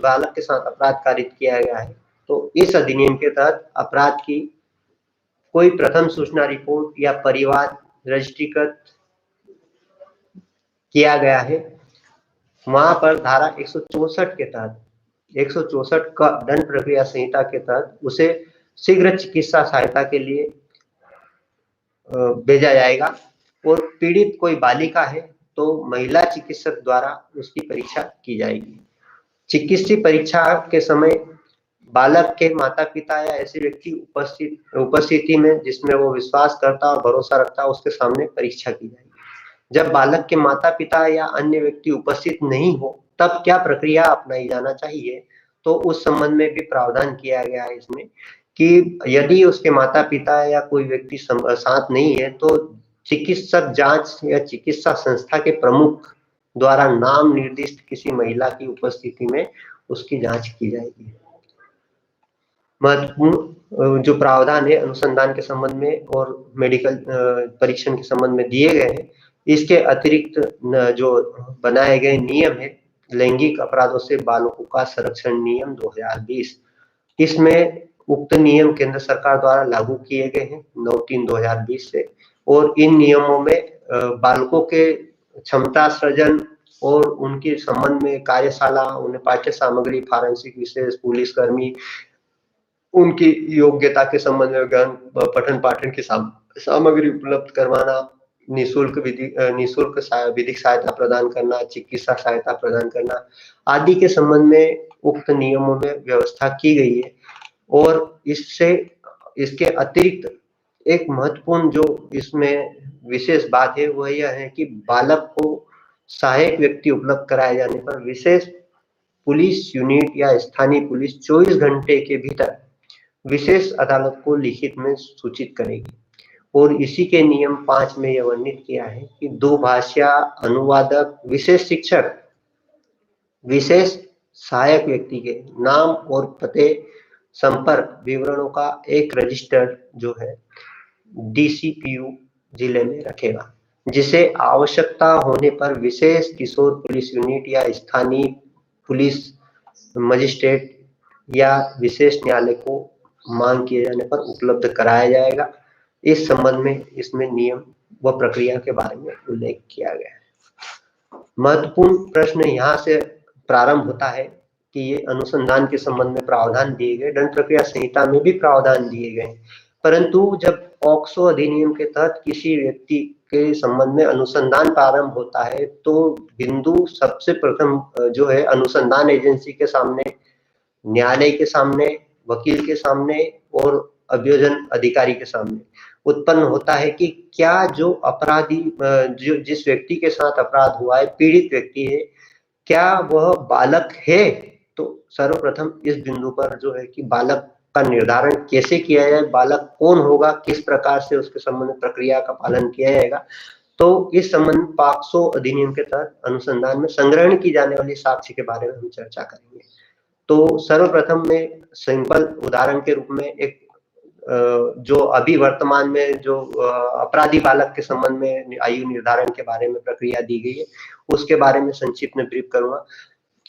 बालक के साथ अपराध कारित किया गया है तो इस अधिनियम के तहत अपराध की कोई प्रथम सूचना रिपोर्ट या परिवार रजिस्ट्रीकृत किया गया है, वहां पर धारा 164 के तहत 164 का दंड प्रक्रिया संहिता के तहत उसे शीघ्र चिकित्सा सहायता के लिए भेजा जाएगा। और पीड़ित कोई बालिका है तो महिला चिकित्सक द्वारा उसकी परीक्षा की जाएगी। चिकित्सीय परीक्षा के समय बालक के माता पिता या ऐसे व्यक्ति उपस्थिति में जिसमें वो विश्वास करता और भरोसा रखता है उसके सामने परीक्षा की जाएगी। जब बालक के माता पिता या अन्य व्यक्ति उपस्थित नहीं हो तब क्या प्रक्रिया अपनाई जाना चाहिए, तो उस संबंध में भी प्रावधान किया गया है इसमें कि यदि उसके माता पिता या कोई व्यक्ति साथ नहीं है तो चिकित्सक जांच या चिकित्सा संस्था के प्रमुख द्वारा नाम निर्दिष्ट किसी महिला की उपस्थिति में उसकी जांच की जाएगी। महत्वपूर्ण जो प्रावधान है अनुसंधान के संबंध में और मेडिकल परीक्षण के संबंध में दिए गए हैं, इसके अतिरिक्त जो बनाए गए नियम है लैंगिक अपराधों से बालकों का संरक्षण नियम 2020, इसमें उक्त नियम केंद्र सरकार द्वारा लागू किए गए हैं 9/3/2020 से। और इन नियमों में बालकों के क्षमता सृजन और उनके संबंध में कार्यशाला, उन्हें पाठ्य सामग्री, फॉरेंसिक विशेष पुलिसकर्मी, उनकी योग्यता के संबंध में ज्ञान पठन पाठन की सामग्री उपलब्ध करवाना, निःशुल्क विधिक सहायता प्रदान करना, चिकित्सा सहायता प्रदान करना आदि के संबंध में उक्त नियमों में व्यवस्था की गई है। और इसके अतिरिक्त एक महत्वपूर्ण जो इसमें विशेष बात है वह यह है कि बालक को सहायक व्यक्ति उपलब्ध कराए जाने पर विशेष पुलिस यूनिट या स्थानीय पुलिस 24 घंटे के भीतर विशेष अदालत को लिखित में सूचित करेगी। और इसी के नियम 5 में यह वर्णित किया है कि दुभाषा, अनुवादक, विशेष शिक्षक, विशेष सहायक व्यक्ति के नाम और पते, संपर्क विवरणों का एक रजिस्टर जो है डीसीपीयू जिले में रखेगा, जिसे आवश्यकता होने पर विशेष किशोर पुलिस यूनिट या स्थानीय पुलिस मजिस्ट्रेट या विशेष न्यायालय को मांग किए जाने पर उपलब्ध कराया जाएगा। इस संबंध में इसमें नियम व प्रक्रिया के बारे में उल्लेख किया गया है। महत्वपूर्ण प्रश्न यहाँ से प्रारंभ होता है कि ये अनुसंधान के संबंध में प्रावधान दिए गए, दंड प्रक्रिया संहिता में भी प्रावधान दिए गए, परंतु जब पॉक्सो अधिनियम के तहत किसी व्यक्ति के संबंध में अनुसंधान प्रारंभ होता है तो बिंदु सबसे प्रथम जो है अनुसंधान एजेंसी के सामने, न्यायालय के सामने, वकील के सामने और अभियोजन अधिकारी के सामने उत्पन्न होता है कि क्या जो अपराधी जिस व्यक्ति के साथ अपराध हुआ है, पीड़ित व्यक्ति है, क्या वह बालक है। तो सर्वप्रथम इस बिंदु पर जो है कि बालक का निर्धारण कैसे किया जाए, बालक कौन होगा, किस प्रकार से उसके संबंध में प्रक्रिया का पालन किया जाएगा, तो इस संबंध पॉक्सो अधिनियम के तहत अनुसंधान में संग्रहण की जाने वाली साक्ष्य के बारे में हम चर्चा करेंगे। तो सर्वप्रथम में सिंपल उदाहरण के रूप में एक जो अभी वर्तमान में जो अपराधी बालक के संबंध में आयु निर्धारण के बारे में प्रक्रिया दी गई है उसके बारे में संक्षिप्त में ब्रीफ करूंगा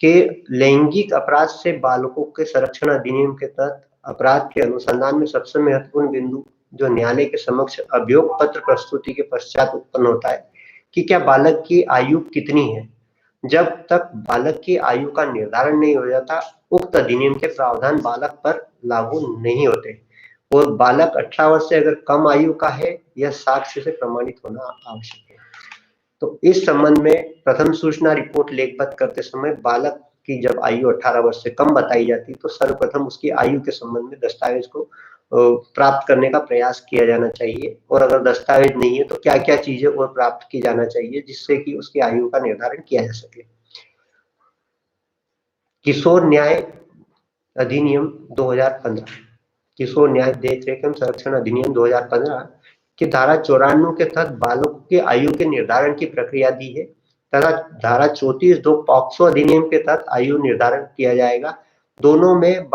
कि लैंगिक अपराध से बालकों के संरक्षण अधिनियम के तहत अपराध के अनुसंधान में सबसे महत्वपूर्ण बिंदु जो न्यायालय के समक्ष अभियोग पत्र प्रस्तुति के पश्चात उत्पन्न होता है कि क्या बालक की आयु कितनी है। जब तक बालक की आयु का निर्धारण नहीं हो जाता उक्त अधिनियम के प्रावधान बालक पर लागू नहीं होते और बालक 18 वर्ष से अगर कम आयु का है यह साक्ष्य से प्रमाणित होना आवश्यक है। तो इस संबंध में प्रथम सूचना रिपोर्ट लेखबद्ध करते समय बालक की जब आयु 18 वर्ष से कम बताई जाती तो सर्वप्रथम उसकी आयु के संबंध में दस्तावेज को प्राप्त करने का प्रयास किया जाना चाहिए और अगर दस्तावेज नहीं है तो क्या क्या चीजें और प्राप्त की जाना चाहिए जिससे कि उसकी आयु का निर्धारण किया जा सके। किशोर न्याय अधिनियम 2015, किशोर न्याय देख रेख एवं संरक्षण अधिनियम 2015 की धारा 94 के तहत बालकों की आयु के निर्धारण की प्रक्रिया दी है तथा धारा 34(2) पॉक्सो अधिनियम के तहत आयु निर्धारण किया जाएगा। दोनों में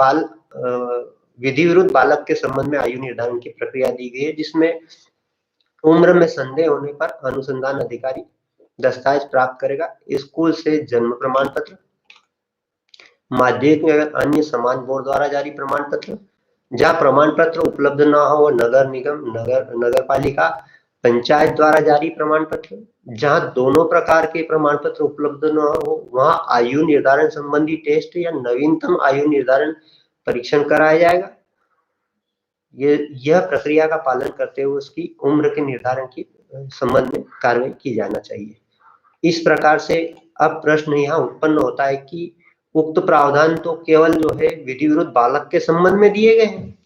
विधि विरुद्ध बालक के संबंध में आयु निर्धारण की प्रक्रिया दी गई है, जिसमें उम्र में संदेह होने पर अनुसंधान अधिकारी दस्तावेज प्राप्त करेगा। स्कूल से जन्म प्रमाण पत्र, माध्यमिक एवं अन्य समान बोर्ड द्वारा जारी प्रमाण पत्र, जहाँ प्रमाण पत्र उपलब्ध न हो नगर निगम, नगर पालिका, पंचायत द्वारा जारी प्रमाण पत्र, जहाँ दोनों प्रकार के प्रमाण पत्र उपलब्ध न हो वहाँ आयु निर्धारण संबंधी टेस्ट या नवीनतम आयु निर्धारण परीक्षण कराया जाएगा। यह प्रक्रिया का पालन करते हुए उसकी उम्र के निर्धारण की संबंध में कार्रवाई की जाना चाहिए। इस प्रकार से अब प्रश्न यहाँ उत्पन्न होता है कि उक्त प्रावधान तो केवल जो है विधि विरुद्ध बालक के संबंध में दिए गए हैं,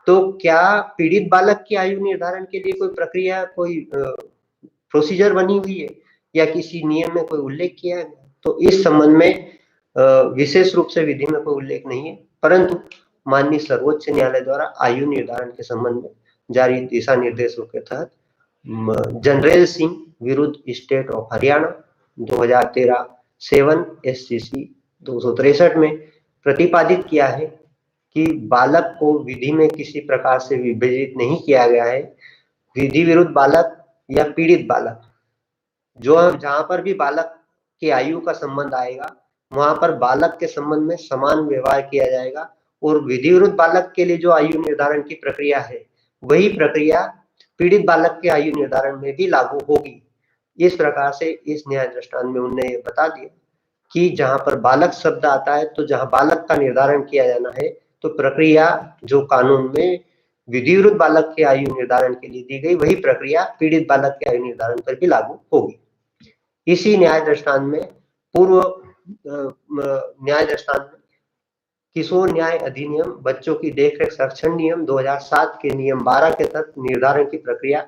तो क्या पीड़ित बालक की आयु निर्धारण के लिए कोई प्रक्रिया, कोई प्रोसीजर बनी हुई है या किसी नियम में कोई उल्लेख किया है? तो इस संबंध में विशेष रूप से विधि में कोई उल्लेख नहीं है, परंतु माननीय सर्वोच्च न्यायालय द्वारा आयु निर्धारण के संबंध में जारी दिशा निर्देशों के तहत जनरल सिंह विरुद्ध स्टेट ऑफ हरियाणा 2013 7 SCC 263 में प्रतिपादित किया है कि बालक को विधि में किसी प्रकार से विभेदित नहीं किया गया है। विधि विरुद्ध बालक या पीड़ित बालक, जो जहां पर भी बालक की आयु का संबंध आएगा वहां पर बालक के संबंध में समान व्यवहार किया जाएगा और विधि विरुद्ध बालक के लिए जो आयु निर्धारण की प्रक्रिया है वही प्रक्रिया पीड़ित बालक के आयु निर्धारण में भी लागू होगी। इस प्रकार से इस न्याय दृष्टांत में उन्होंने ये बता दिया कि जहां पर बालक शब्द आता है तो जहां बालक का निर्धारण किया जाना है तो प्रक्रिया जो कानून में विधि विरुद्ध बालक के आयु निर्धारण के लिए दी गई वही प्रक्रिया पीड़ित बालक के आयु निर्धारण पर भी लागू होगी। इसी न्याय दृष्टांत में पूर्व न्याय दृष्टांत में किशोर न्याय अधिनियम बच्चों की देखरेख संरक्षण नियम 2007 के नियम 12 के तहत निर्धारण की प्रक्रिया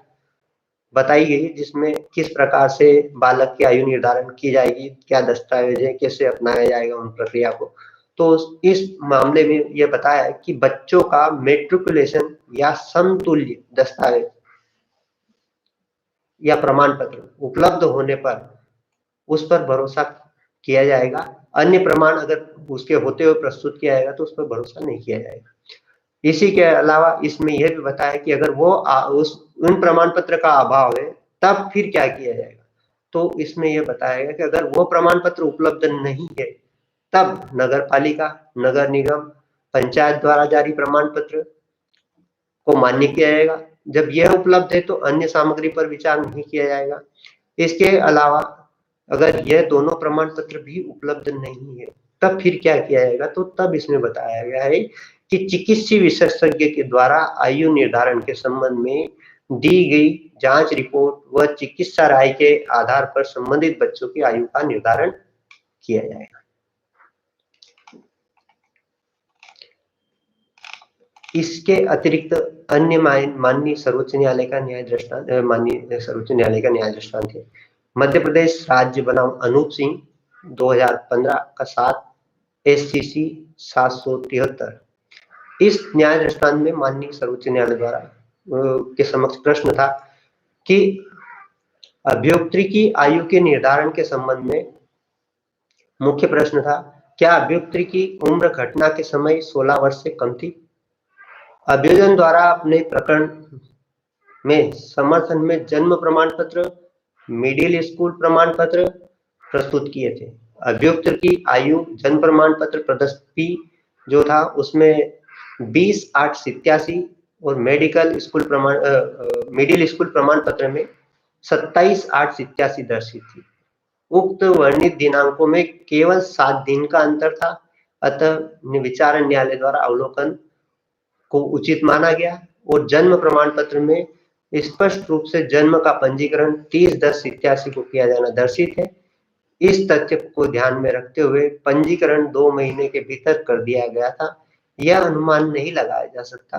बताई गई, जिसमें किस प्रकार से बालक की आयु निर्धारण की जाएगी, क्या दस्तावेज है, कैसे अपनाया जाएगा उन प्रक्रिया को। तो इस मामले में यह बताया है कि बच्चों का मैट्रिकुलेशन या समतुल्य दस्तावेज या प्रमाण पत्र उपलब्ध होने पर उस पर भरोसा किया जाएगा। अन्य प्रमाण अगर उसके होते हुए प्रस्तुत किया जाएगा तो उस पर भरोसा नहीं किया जाएगा। इसी के अलावा इसमें यह भी बताया कि अगर वो उन प्रमाण पत्र का अभाव है तब फिर क्या किया जाएगा। तो इसमें यह बताया गया कि अगर वो प्रमाण पत्र उपलब्ध नहीं है तब नगर पालिका, नगर निगम, पंचायत द्वारा जारी प्रमाण पत्र को मान्य किया जाएगा। जब यह उपलब्ध है तो अन्य सामग्री पर विचार नहीं किया जाएगा। इसके अलावा अगर यह दोनों प्रमाण पत्र भी उपलब्ध नहीं है तब फिर क्या किया जाएगा, तो तब इसमें बताया गया है कि चिकित्सीय विशेषज्ञ के द्वारा आयु निर्धारण के संबंध में दी गई जांच रिपोर्ट व चिकित्सा राय के आधार पर संबंधित बच्चों की आयु का निर्धारण किया जाएगा। इसके अतिरिक्त अन्य माननीय सर्वोच्च न्यायालय का न्याय दृष्टांत, माननीय सर्वोच्च न्यायालय का न्याय दृष्टांत है मध्य प्रदेश राज्य बनाम अनूप सिंह 2015 का 7 SCC 773। इस न्याय दृष्टांत में माननीय सर्वोच्च न्यायालय द्वारा के समक्ष प्रश्न था कि अभियोक्त्री की आयु के निर्धारण के संबंध में मुख्य प्रश्न था, क्या अभियोक्त्री की उम्र घटना के समय 16 वर्ष से कम थी? अभियोजन द्वारा अपने प्रकरण में समर्थन में जन्म प्रमाण पत्र, मिडिल स्कूल प्रमाण पत्र प्रस्तुत किए थे। अभियुक्त की आयु जन्म प्रमाण पत्र प्रदर्शित जो था उसमें 20/8/87 और मिडिल स्कूल प्रमाण पत्र में 27/8/87 दर्शित थी। उक्त वर्णित दिनांकों में केवल 7 दिन का अंतर था, अतः विचारण न्यायालय द्वारा अवलोकन को उचित माना गया और जन्म प्रमाण पत्र में स्पष्ट रूप से जन्म का पंजीकरण 30/10/87 को किया जाना दर्शित है। इस तथ्य को ध्यान में रखते हुए पंजीकरण 2 महीने के भीतर कर दिया गया था। यह अनुमान नहीं लगाया जा सकता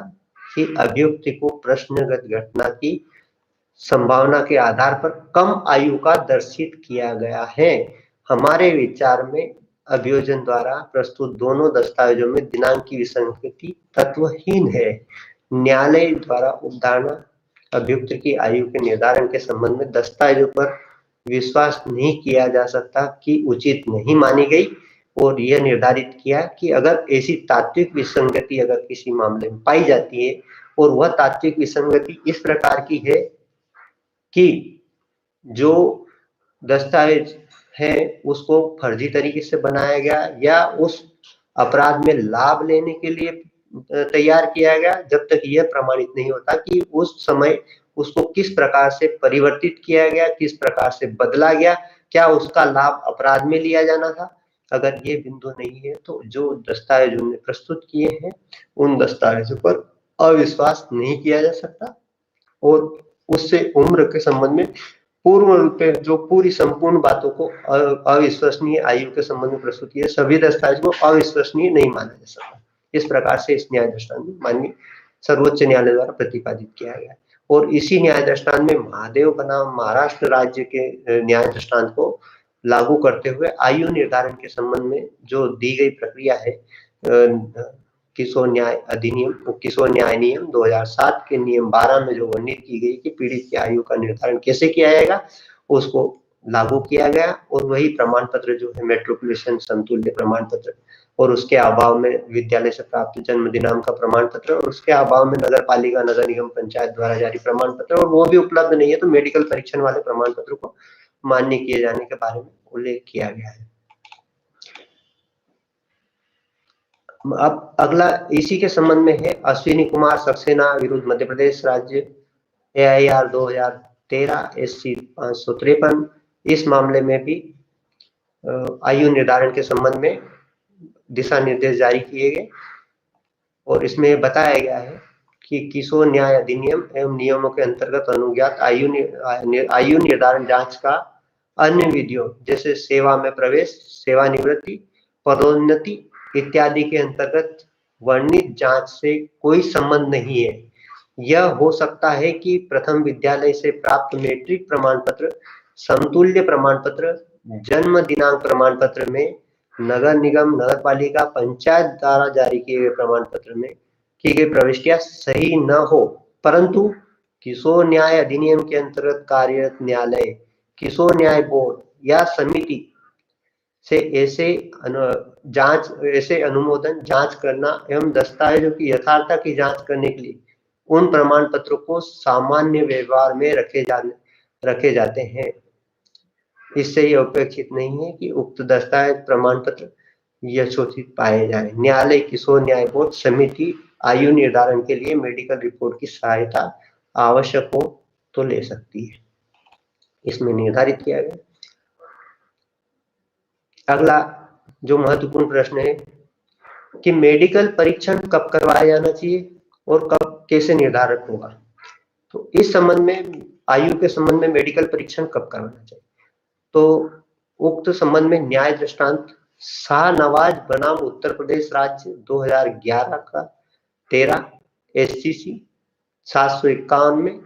कि अभियुक्त को प्रश्नगत घटना की संभावना के आधार पर कम आयु का दर्शित किया गया है। हमारे विचार में अभियोजन द्वारा प्रस्तुत दोनों दस्तावेजों में दिनांक की विसंगति तत्वहीन है। न्यायालय द्वारा उपधारणा अभियुक्त की आयु के निर्धारण के संबंध में दस्तावेजों पर विश्वास नहीं किया जा सकता कि उचित नहीं मानी गई और यह निर्धारित किया कि अगर ऐसी तात्विक विसंगति अगर किसी मामले में पाई जाती है और वह तात्विक विसंगति इस प्रकार की है कि जो दस्तावेज है उसको फर्जी तरीके से बनाया गया या उस अपराध में लाभ लेने के लिए तैयार किया गया, जब तक यह प्रमाणित नहीं होता कि उस समय उसको किस प्रकार से परिवर्तित किया गया, किस प्रकार से बदला गया, क्या उसका लाभ अपराध में लिया जाना था। अगर ये बिंदु नहीं है तो जो दस्तावेज उन्होंने प्रस्तुत किए हैं उन दस्तावेजों पर अविश्वास नहीं किया जा सकता और उससे उम्र के संबंध में पूर्ण रूप में जो पूरी संपूर्ण बातों को अविश्वसनीय आयु के संबंध में प्रस्तुत किए सभी दस्तावेज को अविश्वसनीय नहीं माना जा सकता। इस प्रकार से इस न्याय दृष्टांत में माननीय सर्वोच्च न्यायालय द्वारा प्रतिपादित किया गया और इसी न्याय दृष्टांत में महादेव बनाम महाराष्ट्र राज्य के न्याय दृष्टांत को लागू करते हुए आयु निर्धारण के संबंध में जो दी गई प्रक्रिया है किशोर न्याय अधिनियम किशोर न्याय नियम 2007 के नियम 12 में जो वर्णित की गई कि पीड़ित की आयु का निर्धारण कैसे किया जाएगा उसको लागू किया गया और वही प्रमाण पत्र जो है मेट्रिकुलेशन समतुल्य प्रमाण पत्र और उसके अभाव में विद्यालय से प्राप्त जन्म दिनांक का प्रमाण पत्र और उसके अभाव में नगर पालिका नगर निगम पंचायत द्वारा जारी प्रमाण पत्र और वो भी उपलब्ध नहीं है तो मेडिकल परीक्षण वाले प्रमाण पत्र को मान्य किए जाने के बारे में उल्लेख किया गया है। अब अगला इसी के संबंध में है अश्विनी कुमार सक्सेना विरुद्ध मध्य प्रदेश राज्य AIR 2013 SC 553। इस मामले में भी आयु निर्धारण के संबंध में दिशा निर्देश जारी किए गए और इसमें बताया गया है कि किशोर न्याय अधिनियम एवं नियमों के अंतर्गत अनुज्ञात आयु निर्धारण जांच का अन्य विधियों जैसे सेवा में प्रवेश, सेवानिवृत्ति, पदोन्नति इत्यादि के अंतर्गत वर्णित जांच से कोई संबंध नहीं है। यह हो सकता है कि प्रथम विद्यालय से प्राप्त मैट्रिक प्रमाण पत्र, समतुल्य प्रमाण पत्र, जन्म दिनांक प्रमाण पत्र में नगर निगम, नगर पालिका, पंचायत द्वारा जारी किए गए प्रमाण पत्र में की गई प्रविष्टियां सही न हो, परंतु किशोर न्याय अधिनियम के अंतर्गत कार्यरत न्यायालय, किशोर न्याय बोर्ड या समिति से ऐसे अनुमोदन जांच करना एवं दस्तावेजों की यथार्थता की जांच करने के लिए उन प्रमाण पत्रों को सामान्य व्यवहार में रखे जाते हैं। इससे यह अपेक्षित नहीं है कि उक्त दस्तावेज प्रमाण पत्र यथोचित पाए जाए। न्यायालय किशोर न्याय बोर्ड समिति आयु निर्धारण के लिए मेडिकल रिपोर्ट की सहायता आवश्यक हो तो ले सकती है। इसमें निर्धारित किया गया। अगला जो महत्वपूर्ण प्रश्न है कि मेडिकल परीक्षण कब करवाया जाना चाहिए और कब कैसे निर्धारित होगा। तो इस संबंध में आयु के संबंध में मेडिकल परीक्षण कब करवाना चाहिए, तो उक्त संबंध में न्याय दृष्टांत शाहनवाज बनाम उत्तर प्रदेश राज्य 2011 का 13 SCC 751 में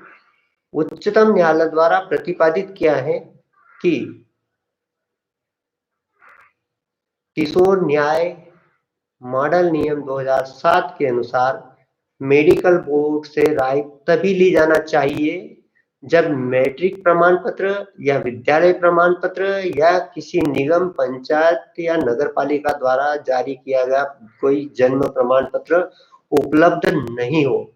उच्चतम न्यायालय द्वारा प्रतिपादित किया है कि किशोर न्याय मॉडल नियम 2007 के अनुसार मेडिकल बोर्ड से राय तभी ली जाना चाहिए जब मैट्रिक प्रमाण पत्र या विद्यालय प्रमाण पत्र या किसी निगम, पंचायत या नगर पालिका द्वारा जारी किया गया कोई जन्म प्रमाण पत्र उपलब्ध नहीं हो।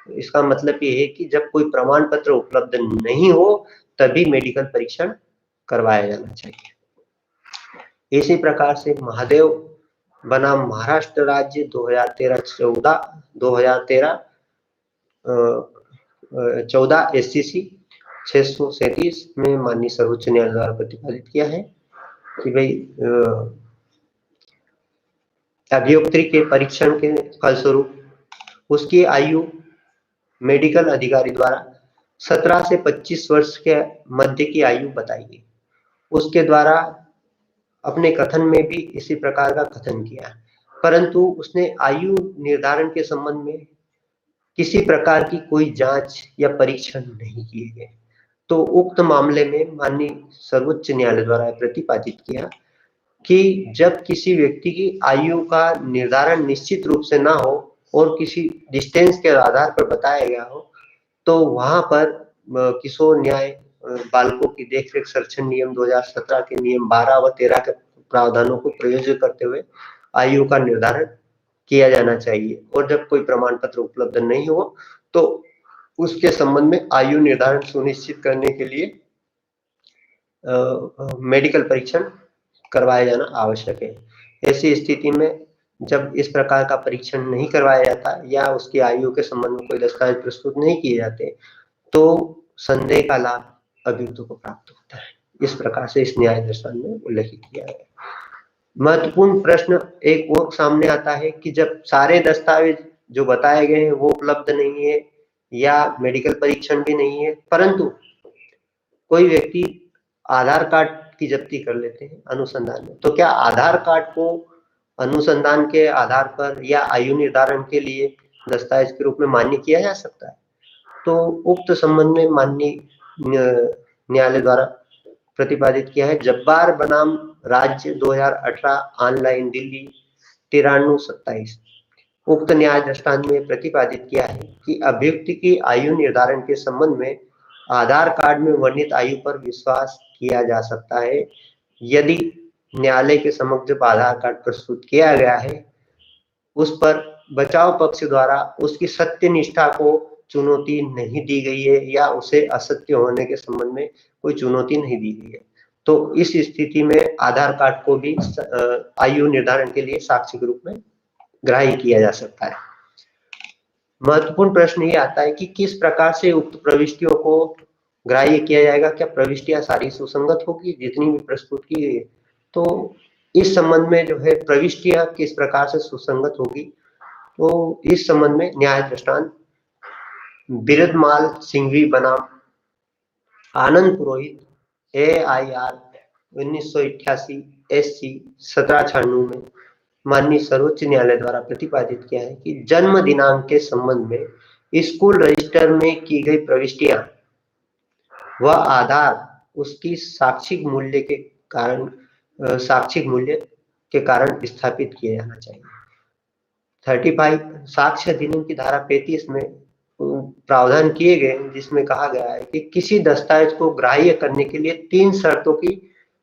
इसका मतलब ये है कि जब कोई प्रमाण पत्र उपलब्ध नहीं हो तभी मेडिकल परीक्षण करवाया जाना चाहिए। इसी प्रकार से महादेव बनाम महाराष्ट्र राज्य 2013 SCC 637 में माननीय सर्वोच्च न्यायालय द्वारा प्रतिपादित किया है कि भाई अभियोक्त्री के परीक्षण के फलस्वरूप उसकी आयु मेडिकल अधिकारी द्वारा 17 से 25 वर्ष के मध्य की आयु बताई गई। उसके द्वारा अपने कथन में भी इसी प्रकार का कथन किया, परंतु उसने आयु निर्धारण के संबंध में किसी प्रकार की कोई जांच या परीक्षण नहीं किए गए। तो उक्त मामले में माननीय सर्वोच्च न्यायालय द्वारा प्रतिपादित किया कि जब किसी व्यक्ति की आयु का निर्धारण निश्चित रूप से ना हो और किसी डिस्टेंस के आधार पर बताया गया हो, तो वहां पर किशोर न्याय बालकों की देखरेख संरक्षण नियम 2017 के नियम 12 व 13 के प्रावधानों को प्रयोज्य करते हुए आयु का निर्धारण किया जाना चाहिए। और जब कोई प्रमाण पत्र उपलब्ध नहीं हो तो उसके संबंध में आयु निर्धारण सुनिश्चित करने के लिए मेडिकल परीक्षण करवाया जाना आवश्यक है। ऐसी स्थिति में जब इस प्रकार का परीक्षण नहीं करवाया जाता या उसकी आयु के संबंध में कोई दस्तावेज प्रस्तुत नहीं किए जाते तो संदेह का लाभ अभियुक्त को प्राप्त होता है। इस प्रकार से इस न्याय दर्शन में उल्लेखित किया गया। महत्वपूर्ण प्रश्न एक और सामने आता है कि जब सारे दस्तावेज जो बताए गए हैं वो उपलब्ध नहीं है या मेडिकल परीक्षण भी नहीं है, परंतु कोई व्यक्ति आधार कार्ड की जब्ती कर लेते हैं अनुसंधान में, तो क्या आधार कार्ड को अनुसंधान के आधार पर या आयु निर्धारण के लिए दस्तावेज के रूप में मान्य किया जा सकता है? तो उक्त संबंध में माननीय न्यायालय द्वारा प्रतिपादित किया है जब्बार बनाम राज्य 2018 ऑनलाइन दिल्ली 9327। उक्त न्याय दृष्टांत में प्रतिपादित किया है कि अभियुक्त की आयु निर्धारण के संबंध में आधार कार्ड में वर्णित आयु पर विश्वास किया जा सकता है यदि न्यायालय के समक्ष जब आधार कार्ड प्रस्तुत किया गया है उस पर बचाव पक्ष द्वारा उसकी सत्य निष्ठा को चुनौती नहीं दी गई है या उसे असत्य होने के संबंध में कोई चुनौती नहीं दी गई है, तो इस स्थिति में आधार कार्ड को भी आयु निर्धारण के लिए साक्ष्य के रूप में ग्राह्य किया जा सकता है। महत्वपूर्ण प्रश्न ये आता है कि किस प्रकार से उक्त प्रविष्टियों को ग्राह्य किया जाएगा। क्या प्रविष्टियां सारी सुसंगत होगी जितनी भी प्रस्तुत की गई है? तो इस संबंध में जो है प्रविष्टियां किस प्रकार से सुसंगत होगी, तो इस संबंध में न्याय दृष्टांत बिरदमाल सिंघवी बनाम आनंद पुरोहित AIR 1988 SC 1796 में माननीय सर्वोच्च न्यायालय द्वारा प्रतिपादित किया है कि जन्म दिनांक के संबंध में स्कूल रजिस्टर में की गई प्रविष्टियां व आधार उसकी साक्षिक मूल्य के कारण स्थापित किया जाना चाहिए। 35 साक्ष्य अधिनियम की धारा 35 में प्रावधान किए गए जिसमें कहा गया है कि किसी दस्तावेज को ग्राह्य करने के लिए 3 शर्तों की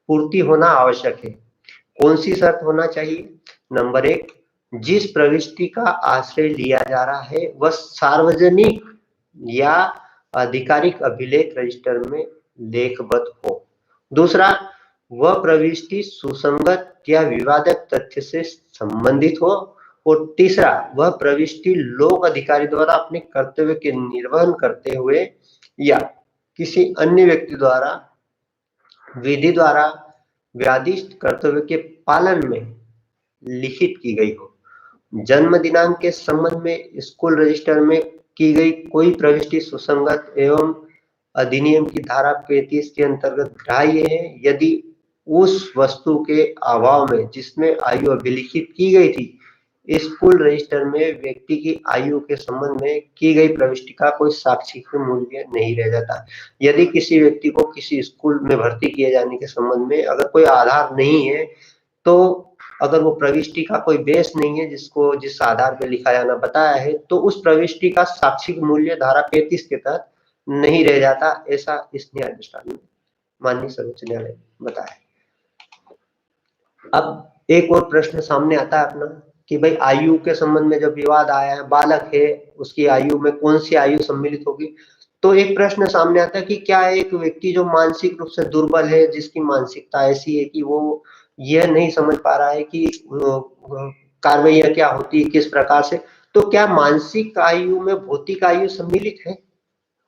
पूर्ति होना आवश्यक है। कौन सी शर्त होना चाहिए? नंबर 1, जिस प्रविष्टि का आश्रय लिया जा रहा है वह सार्वजनिक या आधिकारिक अभिलेख रजिस्टर में लेखबद्ध हो। दूसरा, वह प्रविष्टि सुसंगत या विवादक तथ्य से संबंधित हो। और तीसरा, वह प्रविष्टि लोक अधिकारी द्वारा अपने कर्तव्य के निर्वहन करते हुए या किसी अन्य व्यक्ति द्वारा विधि द्वारा व्यादिष्ट कर्तव्य के पालन में लिखित की गई हो। जन्म दिनांक के संबंध में स्कूल रजिस्टर में की गई कोई प्रविष्टि सुसंगत एवं अधिनियम की धारा 35 के अंतर्गत ग्राह्य है यदि उस वस्तु के अभाव में जिसमें आयु अभिलिखित की गई थी स्कूल रजिस्टर में व्यक्ति की आयु के संबंध में की गई प्रविष्टि का कोई साक्षी मूल्य नहीं रह जाता। यदि किसी व्यक्ति को किसी स्कूल में भर्ती किए जाने के संबंध में अगर कोई आधार नहीं है, तो अगर वो प्रविष्टि का कोई बेस नहीं है जिस आधार पर लिखा जाना बताया है, तो उस प्रविष्टि का साक्षी मूल्य धारा 35 के तहत नहीं रह जाता। ऐसा इस न्याय दृष्टांत में माननीय सर्वोच्च न्यायालय बताया। अब एक और प्रश्न सामने आता है अपना कि भाई आयु के संबंध में जब विवाद आया है, बालक है, उसकी आयु में कौन सी आयु सम्मिलित होगी, तो एक प्रश्न सामने आता है कि क्या एक व्यक्ति जो मानसिक रूप से दुर्बल है, जिसकी मानसिकता ऐसी है कि वो यह नहीं समझ पा रहा है कि कार्रवाइयां क्या होती है, किस प्रकार से, तो क्या मानसिक आयु में भौतिक आयु सम्मिलित है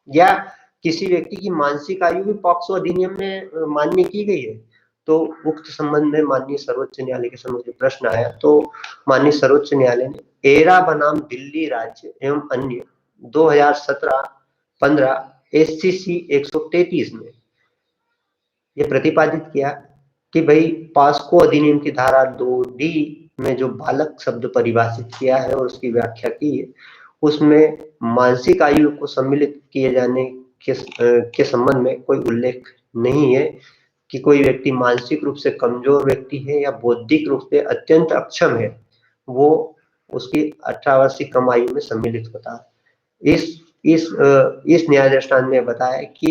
या किसी व्यक्ति की मानसिक आयु भी पॉक्सो अधिनियम में मान्य की गई है? तो उक्त संबंध में माननीय सर्वोच्च न्यायालय के समक्ष प्रश्न आया, तो माननीय सर्वोच्च न्यायालय ने एरा बनाम दिल्ली राज्य एवं अन्य 2017-15 SCC 133 में यह प्रतिपादित किया कि भाई पॉक्सो अधिनियम की धारा 2D में जो बालक शब्द परिभाषित किया है और उसकी व्याख्या की है, उसमें मानसिक आयु को सम्मिलित किए जाने के संबंध में कोई उल्लेख नहीं है कि कोई व्यक्ति मानसिक रूप से कमजोर व्यक्ति है या बौद्धिक रूप से अत्यंत अक्षम है, वो उसकी 18 वर्ष की कम आयु में सम्मिलित होता है। इस न्याय दृष्टांत में बताया कि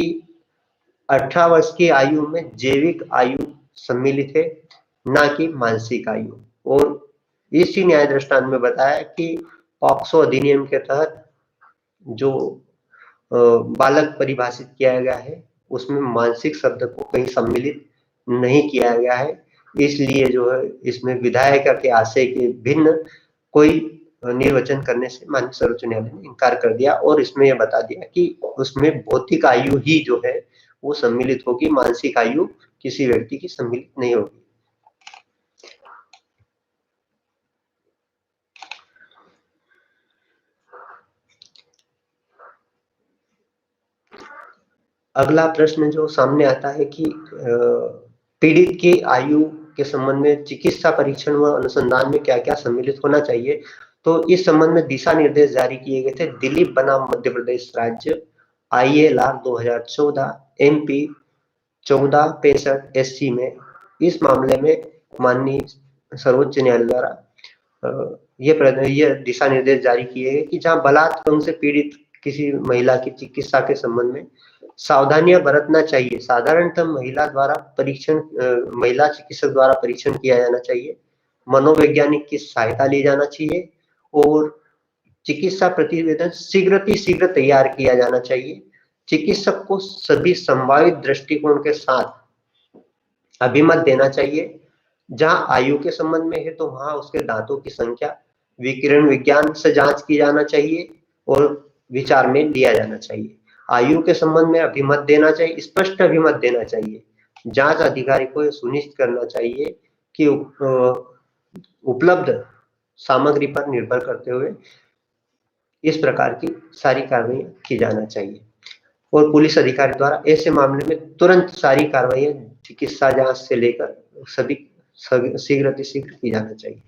18 वर्ष की आयु में जैविक आयु सम्मिलित है, ना कि मानसिक आयु। और इसी न्याय दृष्टांत में बताया कि पॉक्सो अधिनियम के तहत जो बालक परिभाषित किया गया है उसमें मानसिक शब्द को कहीं सम्मिलित नहीं किया गया है, इसलिए जो है इसमें विधायक के आशय के भिन्न कोई निर्वचन करने से माननीय सर्वोच्च न्यायालय ने इनकार कर दिया और इसमें यह बता दिया कि उसमें भौतिक आयु ही जो है वो सम्मिलित होगी, मानसिक आयु किसी व्यक्ति की सम्मिलित नहीं होगी। अगला प्रश्न जो सामने आता है कि पीड़ित की आयु के संबंध में चिकित्सा परीक्षण व अनुसंधान में क्या क्या सम्मिलित होना चाहिए, तो इस संबंध में दिशा निर्देश जारी किए गए थे दिलीप बनाम मध्य प्रदेश राज्य IALR 2014 MP 1465 SC में। इस मामले में माननीय सर्वोच्च न्यायालय द्वारा ये दिशा निर्देश जारी किए गए कि जहां बलात्कार से पीड़ित किसी महिला की चिकित्सा के संबंध में सावधानियां बरतना चाहिए। साधारणतः महिला चिकित्सक द्वारा परीक्षण किया जाना चाहिए, मनोवैज्ञानिक की सहायता ली जाना चाहिए और चिकित्सा प्रतिवेदन शीघ्र तैयार किया जाना चाहिए। चिकित्सक को सभी संभावित दृष्टिकोण के साथ अभिमत देना चाहिए। जहां आयु के संबंध में है तो वहां उसके दांतों की संख्या विकिरण विज्ञान से जांच की जाना चाहिए और विचार में लिया जाना चाहिए। आयु के संबंध में अभिमत देना चाहिए, स्पष्ट अभिमत देना चाहिए। जांच अधिकारी को यह सुनिश्चित करना चाहिए कि उपलब्ध सामग्री पर निर्भर करते हुए इस प्रकार की सारी कार्रवाई की जाना चाहिए और पुलिस अधिकारी द्वारा ऐसे मामले में तुरंत सारी कार्रवाई चिकित्सा जांच से लेकर सभी शीघ्र की जाना चाहिए।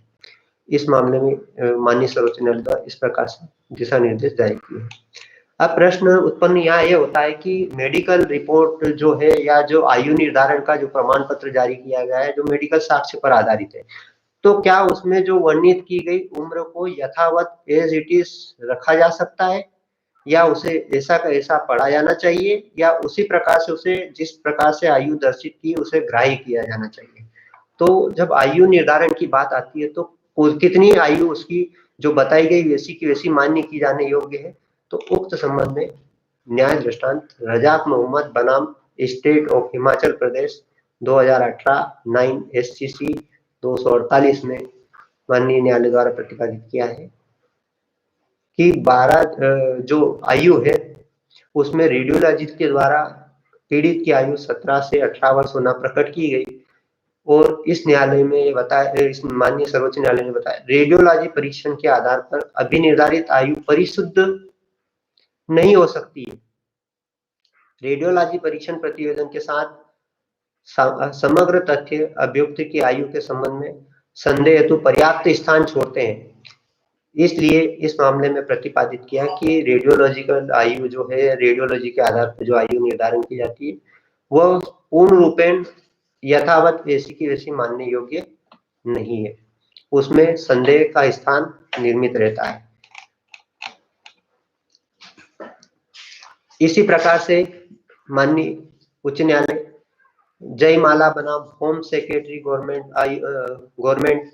इस मामले में माननीय सर्वोच्च न्यायालय द्वारा इस प्रकार से दिशा निर्देश जारी किए हैं। अब प्रश्न उत्पन्न यहाँ ये होता है कि मेडिकल रिपोर्ट जो है या जो आयु निर्धारण का जो प्रमाण पत्र जारी किया गया है जो मेडिकल साक्ष्य पर आधारित है, तो क्या उसमें जो वर्णित की गई उम्र को यथावत एज इट इज रखा जा सकता है या उसे ऐसा का ऐसा पढ़ा जाना चाहिए या उसी प्रकार से उसे जिस प्रकार से आयु दर्शित की उसे ग्राह्य किया जाना चाहिए। तो जब आयु निर्धारण की बात आती है तो कितनी आयु उसकी जो बताई गई वैसी की वैसी मान्य की जाने योग्य है, तो उक्त संबंध में न्याय दृष्टांत रजाक मोहम्मद बनाम state of Himachal Pradesh 2018 9 SCC 248 में माननीय न्यायालय द्वारा प्रतिपादित किया है कि 12 जो आयु है उसमें रेडियोलॉजिस्ट के द्वारा पीड़ित की आयु 17 से 18 वर्ष होना प्रकट की गई और इस न्यायालय में ये बताया, इस माननीय सर्वोच्च न्यायालय ने बताया रेडियोलॉजी परीक्षण के आधार पर अभिनिर्धारित आयु परिशुद्ध नहीं हो सकती है। रेडियोलॉजी परीक्षण प्रतिवेदन के साथ समग्र तथ्य अभियुक्त की आयु के संबंध में संदेह हेतु पर्याप्त स्थान छोड़ते हैं। इसलिए इस मामले में प्रतिपादित किया कि रेडियोलॉजिकल आयु जो है रेडियोलॉजी के आधार पर जो आयु निर्धारण की जाती है वह पूर्ण रूपेण यथावत वैसी की वैसी मानने योग्य नहीं है, उसमें संदेह का स्थान निर्मित रहता है। इसी प्रकार से माननीय उच्च न्यायालय जयमाला बनाम home secretary government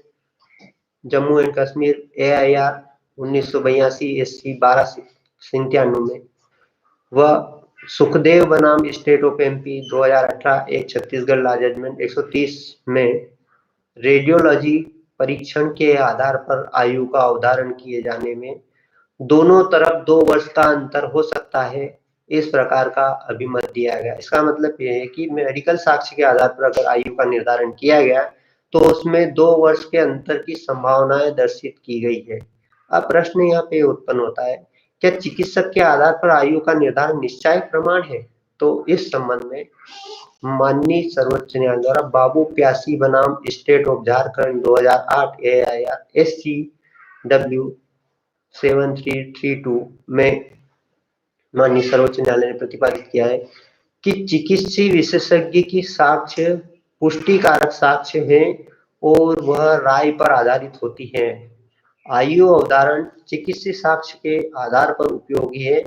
Jammu and Kashmir AIR 1982 SC 1297 में व सुखदेव बनाम स्टेट ऑफ MP 2018 एक छत्तीसगढ़ लॉ जजमेंट 130 में रेडियोलॉजी परीक्षण के आधार पर आयु का अवधारण किए जाने में दोनों तरफ 2 वर्ष का अंतर हो सकता है, इस प्रकार का अभिमत दिया गया। इसका मतलब यह है कि मेडिकल साक्ष्य के आधार पर अगर आयु का निर्धारण किया गया तो उसमें 2 वर्ष के अंतर की संभावनाएं दर्शित की गई है। अब प्रश्न यहाँ पे उत्पन्न होता है, क्या चिकित्सक के आधार पर आयु का निर्धारण निश्चायक प्रमाण है? तो इस संबंध में माननीय सर्वोच्च न्यायालय द्वारा बाबू प्यासी बनाम state of Jharkhand 2008 AIR SCW 7332 में माननीय सर्वोच्च न्यायालय ने प्रतिपादित किया है कि चिकित्सीय विशेषज्ञ की साक्ष्य पुष्टिकारक साक्ष्य हैं और वह राय पर आधारित होती है। आयु अवधारण चिकित्सीय साक्ष्य के आधार पर उपयोगी है,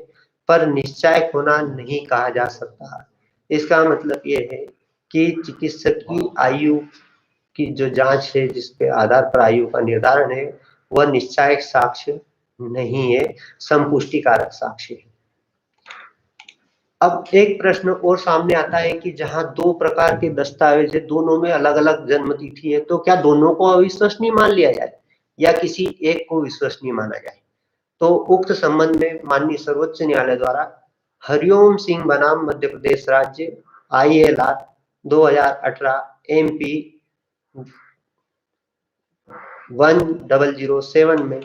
पर निश्चायक होना नहीं कहा जा सकता। इसका मतलब ये है कि चिकित्सक की आयु की जो जांच है, जिसके आधार पर आयु का निर्धारण है, वह निश्चायक साक्ष्य नहीं है, संपुष्टिकारक साक्ष्य है। अब एक प्रश्न और सामने आता है कि जहां दो प्रकार के दस्तावेज है, दोनों में अलग अलग जन्म तिथि है, तो क्या दोनों को अविश्वसनीय मान लिया जाए या किसी एक को विश्वसनीय माना जाए? तो उक्त संबंध में माननीय सर्वोच्च न्यायालय द्वारा हरिओम सिंह बनाम मध्य प्रदेश राज्य ILR 2018 MP 1007 में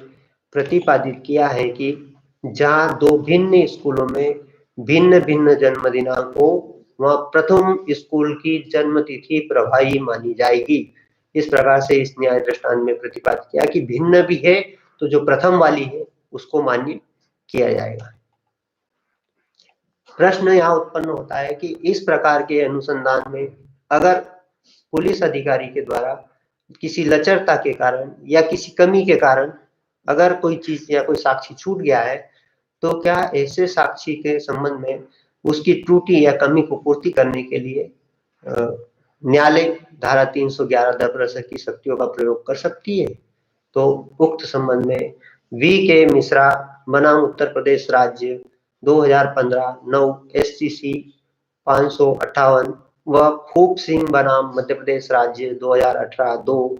प्रतिपादित किया है कि जहां दो भिन्न स्कूलों में भिन्न भिन्न जन्म दिनांक हो, वह प्रथम स्कूल की जन्म तिथि प्रभावी मानी जाएगी। इस प्रकार से इस न्याय दृष्टांत में प्रतिपादित किया कि भिन्न भी है तो जो प्रथम वाली है उसको मान्य किया जाएगा। प्रश्न यहाँ उत्पन्न होता है कि इस प्रकार के अनुसंधान में अगर पुलिस अधिकारी के द्वारा किसी लचरता के कारण या किसी कमी के कारण अगर कोई चीज या कोई साक्षी छूट गया है, तो क्या ऐसे साक्षी के संबंध में उसकी त्रुटि या कमी को पूर्ति करने के लिए न्यायालय धारा 311 की शक्तियों का प्रयोग कर सकती है? तो उक्त संबंध में VK मिश्रा बनाम उत्तर प्रदेश राज्य 2015 9 SCC 558 व खूब सिंह बनाम मध्य प्रदेश राज्य 2018 2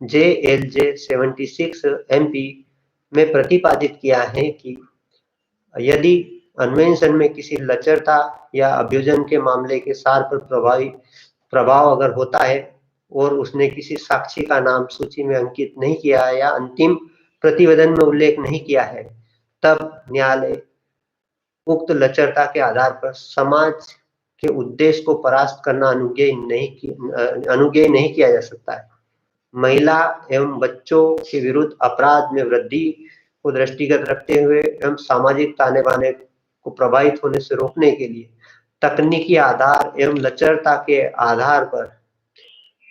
JLJ 76 MP में प्रतिपादित किया है कि यदि अन्वेषण में किसी लचरता या अभ्युदय के मामले के सार पर प्रभाव अगर होता है और उसने किसी साक्षी का नाम सूची में अंकित नहीं किया है या अंतिम प्रतिवेदन में उल्लेख नहीं किया है, तब न्यायालय उक्त लचरता के आधार पर समाज के उद्देश्य को परास्त करना अनुज्ञेय नहीं किया जा सकता है। महिला एवं बच्चों के विरुद्ध अपराध में वृद्धि को दृष्टिगत रखते हुए एवं सामाजिक ताने बाने को प्रभावित होने से रोकने के लिए तकनीकी आधार एवं लचरता के आधार पर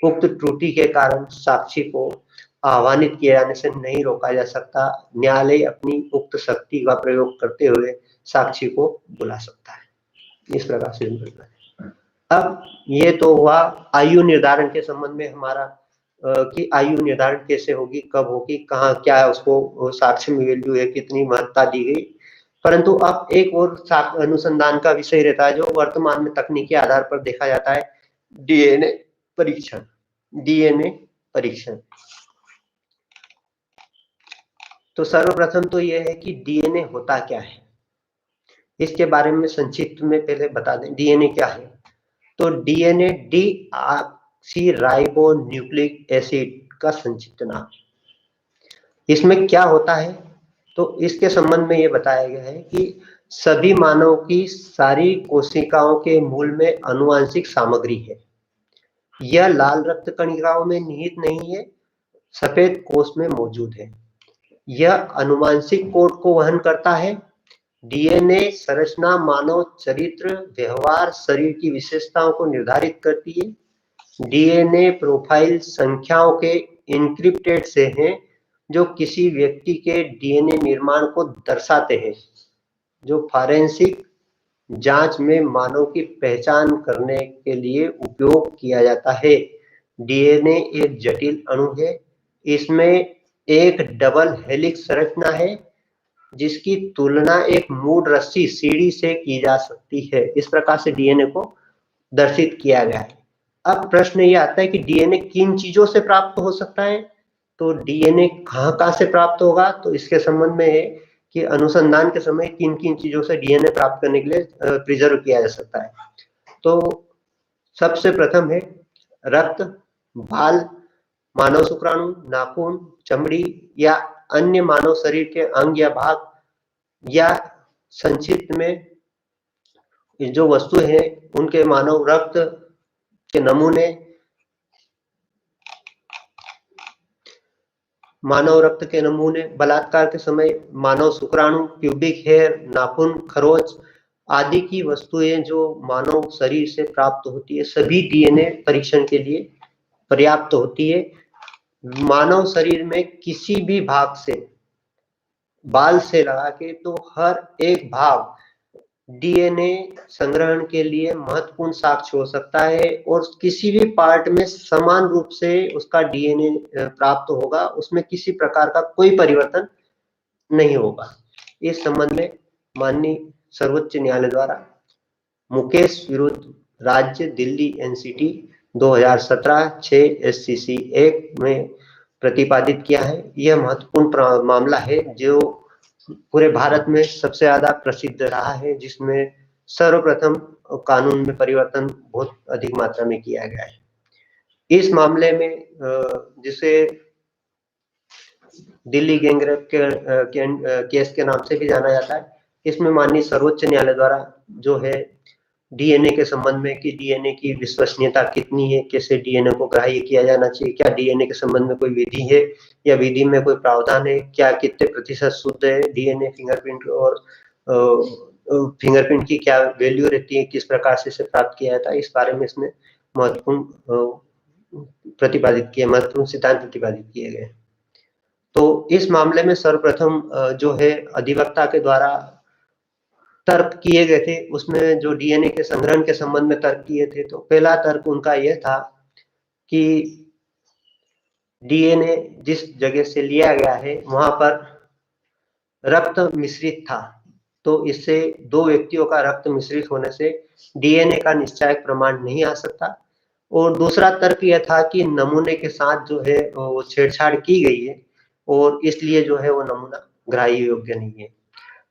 उक्त त्रुटि के कारण साक्षी को आह्वानित किए जाने से नहीं रोका जा सकता। न्यायालय अपनी उक्त शक्ति का प्रयोग करते हुए साक्षी को बुला सकता है। इस प्रकार से अब ये तो हुआ आयु निर्धारण के संबंध में हमारा कि आयु निर्धारण कैसे होगी, कब होगी, कहाँ क्या है, उसको साक्ष्य में वैल्यू है, कितनी महत्ता दी गई। परंतु अब एक और अनुसंधान का विषय रहता है जो वर्तमान में तकनीकी आधार पर देखा जाता है, DNA परीक्षण। DNA परीक्षण तो सर्वप्रथम तो यह है कि DNA होता क्या है, इसके बारे में संक्षिप्त में पहले बता दें। DNA क्या है? तो DNA डीऑक्सीराइबोन्यूक्लिक एसिड का संक्षिप्त नाम। इसमें क्या होता है? तो इसके संबंध में ये बताया गया है कि सभी मानव की सारी कोशिकाओं के मूल में आनुवंशिक सामग्री है। यह लाल रक्त कणिकाओं में निहित नहीं है, सफेद कोश में मौजूद है। यह आनुवंशिक कोड को वहन करता है। DNA संरचना मानव चरित्र, व्यवहार, शरीर की विशेषताओं को निर्धारित करती है। DNA प्रोफाइल संख्याओं के इंक्रिप्टेड से हैं जो किसी व्यक्ति के DNA निर्माण को दर्शाते हैं, जो फॉरेंसिक जांच में मानव की पहचान करने के लिए उपयोग किया जाता है। DNA एक जटिल अणु है। इसमें एक डबल हेलिक्स संरचना है जिसकी तुलना एक मूल रस्सी सीढ़ी से की जा सकती है। इस प्रकार से DNA को दर्शित किया गया है। अब प्रश्न ये आता है कि DNA किन चीजों से प्राप्त हो सकता है? तो DNA कहाँ से प्राप्त होगा? तो इसके संबंध में है कि अनुसंधान के समय किन किन चीजों से DNA प्राप्त करने के लिए प्रिजर्व किया जा सकता है। तो सबसे प्रथम है रक्त, बाल, मानव शुक्राणु, नाखून, चमड़ी या अन्य मानव शरीर के अंग या भाग, या संक्षिप्त में जो वस्तु है उनके मानव रक्त के नमूने, बलात्कार के समय मानव शुक्राणु, प्यूबिक हेयर, नाखून, खरोच, आदि की वस्तुएं जो मानव शरीर से प्राप्त होती है सभी डीएनए परीक्षण के लिए पर्याप्त होती है। मानव शरीर में किसी भी भाग से, बाल से लगा के तो हर एक भाग डीएनए संग्रहण के लिए महत्वपूर्ण साक्ष्य हो सकता है और किसी भी पार्ट में समान रूप से उसका डीएनए प्राप्त होगा, उसमें किसी प्रकार का कोई परिवर्तन नहीं होगा। इस संबंध में माननीय सर्वोच्च न्यायालय द्वारा मुकेश विरुद्ध राज्य दिल्ली एनसीटी 2017-6 SCC 1 में प्रतिपादित किया है। यह महत्वपूर्ण मामला है जो पूरे भारत में सबसे ज्यादा प्रसिद्ध रहा है, जिसमें सर्वप्रथम कानून में परिवर्तन बहुत अधिक मात्रा में किया गया है। इस मामले में जिसे दिल्ली गैंगरेप केस के नाम से भी जाना जाता है, इसमें माननीय सर्वोच्च न्यायालय द्वारा जो है डीएनए के संबंध में कि डीएनए की विश्वसनीयता कितनी है, कैसे डीएनए को ग्राह्य किया जाना चाहिए, क्या डीएनए के संबंध में कोई विधि है या विधि में कोई प्रावधान है, क्या कितने प्रतिशत शुद्ध है डीएनए फिंगरप्रिंट और फिंगरप्रिंट की क्या वैल्यू रहती है, किस प्रकार से इसे प्राप्त किया जाता है, इस बारे में इसमें महत्वपूर्ण सिद्धांत प्रतिपादित किए गए। तो इस मामले में सर्वप्रथम जो है अधिवक्ता के द्वारा तर्क किए गए थे, उसमें जो डीएनए के संग्रहण के संबंध में तर्क किए थे, तो पहला तर्क उनका यह था कि डीएनए जिस जगह से लिया गया है वहां पर रक्त मिश्रित था, तो इससे दो व्यक्तियों का रक्त मिश्रित होने से डीएनए का निश्चायक प्रमाण नहीं आ सकता। और दूसरा तर्क यह था कि नमूने के साथ जो है वो छेड़छाड़ की गई है और इसलिए जो है वो नमूना ग्राह्य योग्य नहीं है।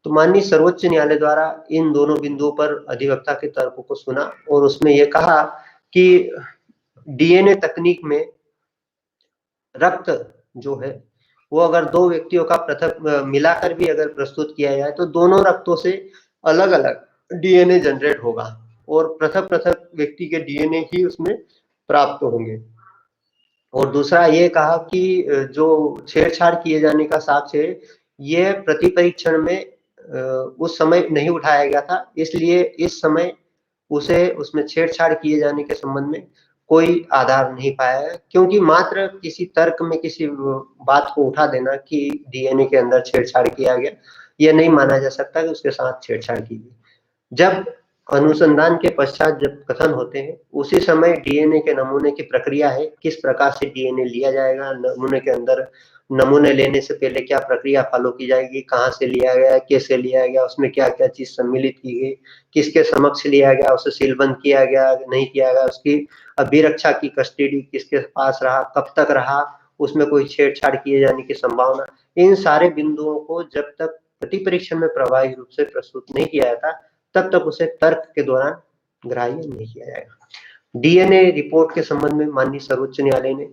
तो माननीय सर्वोच्च न्यायालय द्वारा इन दोनों बिंदुओं पर अधिवक्ता के तर्कों को सुना और उसमें यह कहा कि डीएनए तकनीक में रक्त जो है वो अगर दो व्यक्तियों का पृथक मिलाकर भी अगर प्रस्तुत किया जाए तो दोनों रक्तों से अलग अलग डीएनए जनरेट होगा और पृथक पृथक व्यक्ति के डीएनए ही उसमें प्राप्त होंगे। और दूसरा ये कहा कि जो छेड़छाड़ किए जाने का साक्ष्य है ये प्रति परीक्षण में उस समय नहीं उठाया गया था, इसलिए इस समय उसे उसमें छेड़छाड़ किए जाने के संबंध में कोई आधार नहीं पाया है, क्योंकि मात्र किसी तर्क में किसी बात को उठा देना कि डीएनए के अंदर छेड़छाड़ किया गया, यह नहीं माना जा सकता कि उसके साथ छेड़छाड़ की गई। जब अनुसंधान के पश्चात जब कथन होते हैं उसी समय डीएनए के नमूने की प्रक्रिया है, किस प्रकार से डीएनए लिया जाएगा, नमूने के अंदर नमूने लेने से पहले क्या प्रक्रिया फॉलो की जाएगी, कहाँ से लिया गया, कैसे लिया गया, उसमें क्या क्या चीज सम्मिलित की गई, किसके समक्ष लिया गया, उसे सीलबंद किया गया नहीं किया गया, उसकी अभिरक्षा की कस्टडी किसके पास रहा, कब तक रहा, उसमें कोई छेड़छाड़ किए जाने की संभावना, इन सारे बिंदुओं को जब तक प्रति परीक्षण में प्रभावी रूप से प्रस्तुत नहीं किया जाता तब तक उसे तर्क के दौरान ग्राह्य नहीं किया जाएगा। डीएनए रिपोर्ट के संबंध में माननीय सर्वोच्च न्यायालय ने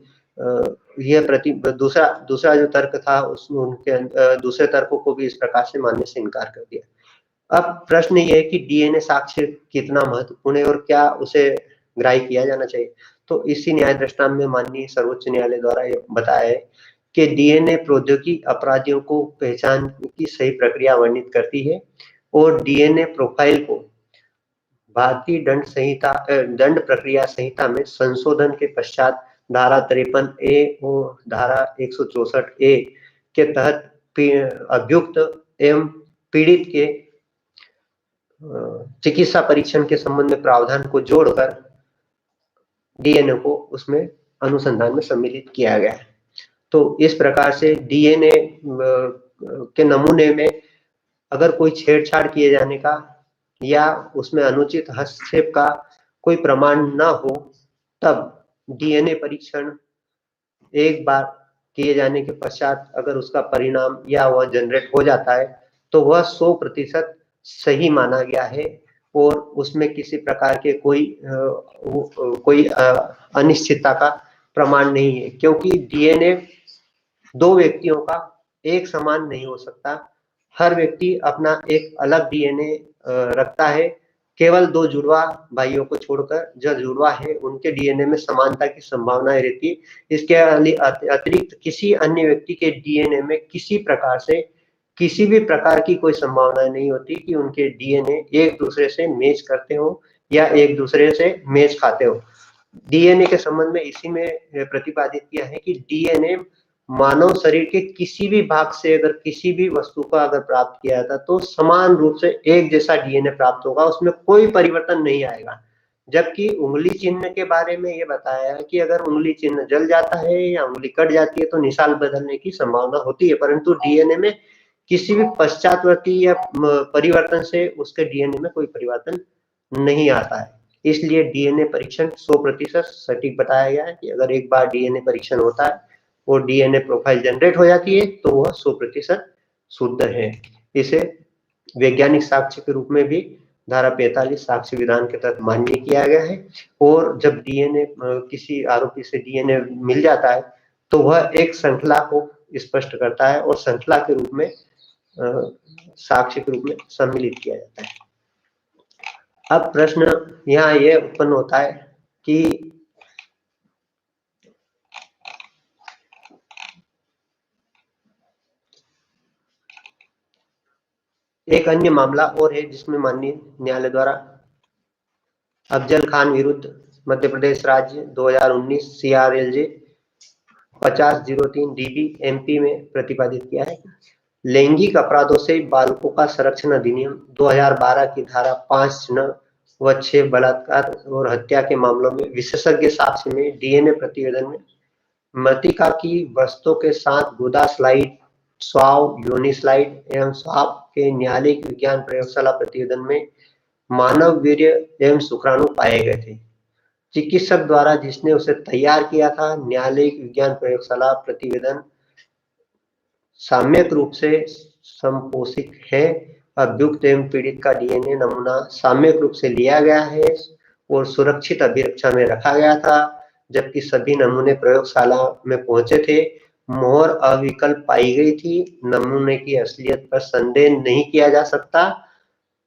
यह दूसरा जो तर्क था उसमें उनके दूसरे तर्कों को भी इस प्रकार से मानने से इनकार कर दिया। अब प्रश्न ये है कि डीएनए साक्ष्य कितना महत्वपूर्ण है और क्या उसे ग्राह्य किया जाना चाहिए। तो इसी न्याय दृष्टांत में माननीय सर्वोच्च न्यायालय द्वारा ये बताया है कि डीएनए प्रौद्योगिकी अपराधियों को पहचान की सही प्रक्रिया वर्णित करती है और डीएनए प्रोफाइल को भारतीय दंड प्रक्रिया संहिता में संशोधन के पश्चात धारा 53A और धारा 164A के तहत अभियुक्त एवं पीड़ित के चिकित्सा परीक्षण के संबंध में प्रावधान को जोड़कर डीएनए को उसमें अनुसंधान में सम्मिलित किया गया है। तो इस प्रकार से डीएनए के नमूने में अगर कोई छेड़छाड़ किए जाने का या उसमें अनुचित हस्तक्षेप का कोई प्रमाण न हो तब डीएनए परीक्षण एक बार किए जाने के पश्चात अगर उसका परिणाम या वह जनरेट हो जाता है तो वह 100% सही माना गया है और उसमें किसी प्रकार के कोई अनिश्चितता का प्रमाण नहीं है, क्योंकि डीएनए दो व्यक्तियों का एक समान नहीं हो सकता। हर व्यक्ति अपना एक अलग डीएनए रखता है, केवल दो जुड़वा भाइयों को छोड़कर जो जुड़वा है उनके डीएनए में समानता की संभावनाएं रहती है। इसके अतिरिक्त किसी अन्य व्यक्ति के डीएनए में किसी प्रकार से किसी भी प्रकार की कोई संभावना नहीं होती कि उनके डीएनए एक दूसरे से मैच करते हो या एक दूसरे से मैच खाते हो। डीएनए के संबंध में इसी में प्रतिपादित किया है कि डीएनए मानव शरीर के किसी भी भाग से अगर किसी भी वस्तु को अगर प्राप्त किया जाता तो समान रूप से एक जैसा डीएनए प्राप्त होगा, उसमें कोई परिवर्तन नहीं आएगा। जबकि उंगली चिन्ह के बारे में ये बताया है कि अगर उंगली चिन्ह जल जाता है या उंगली कट जाती है तो निशान बदलने की संभावना होती है, परंतु डीएनए में किसी भी पश्चातवर्ती या परिवर्तन से उसके डीएनए में कोई परिवर्तन नहीं आता है। इसलिए डीएनए परीक्षण 100% सटीक बताया गया है कि अगर एक बार डीएनए परीक्षण होता है वो डीएनए प्रोफाइल जनरेट हो जाती है तो वह 100% शुद्ध है। इसे वैज्ञानिक साक्ष्य के रूप में भी धारा 45 साक्ष्य विधान के तहत मान्य किया गया है। और जब डीएनए किसी आरोपी से डीएनए मिल जाता है तो वह एक श्रृंखला को स्पष्ट करता है और श्रृंखला के रूप में साक्ष्य के रूप में सम्मिलित किया जाता है। अब प्रश्न यहाँ ये उत्पन्न होता है कि एक अन्य मामला और है जिसमें माननीय न्यायालय द्वारा अफजल खान विरुद्ध मध्य प्रदेश राज्य 2019 CRLJ 5003 DB MP में प्रतिपादित किया है। लैंगिक अपराधों से बालकों का संरक्षण अधिनियम 2012 की धारा 5 व 6 बलात्कार और हत्या के मामलों में विशेषज्ञ साक्ष्य में डीएनए प्रतिवेदन में मृतिका की वस्तुओं के साथ गुदा स्लाइड, स्वाव, योनि स्लाइड एवं स्वाव के न्यायालयिक विज्ञान प्रयोगशाला प्रतिवेदन में मानव वीर्य एवं शुक्राणु पाए गए थे। चिकित्सक द्वारा जिसने उसे तैयार किया था, न्यायालयिक विज्ञान प्रयोगशाला प्रतिवेदन साम्यक रूप से संपोषित है। अभियुक्त एवं पीड़ित का डीएनए नमूना साम्यक रूप से लिया गया है और सुरक्षित अभिरक्षा में रखा गया था, जबकि सभी नमूने प्रयोगशाला में पहुंचे थे। मोहर अविकल पाई गई थी। नमूने की असलियत पर संदेह नहीं किया जा सकता।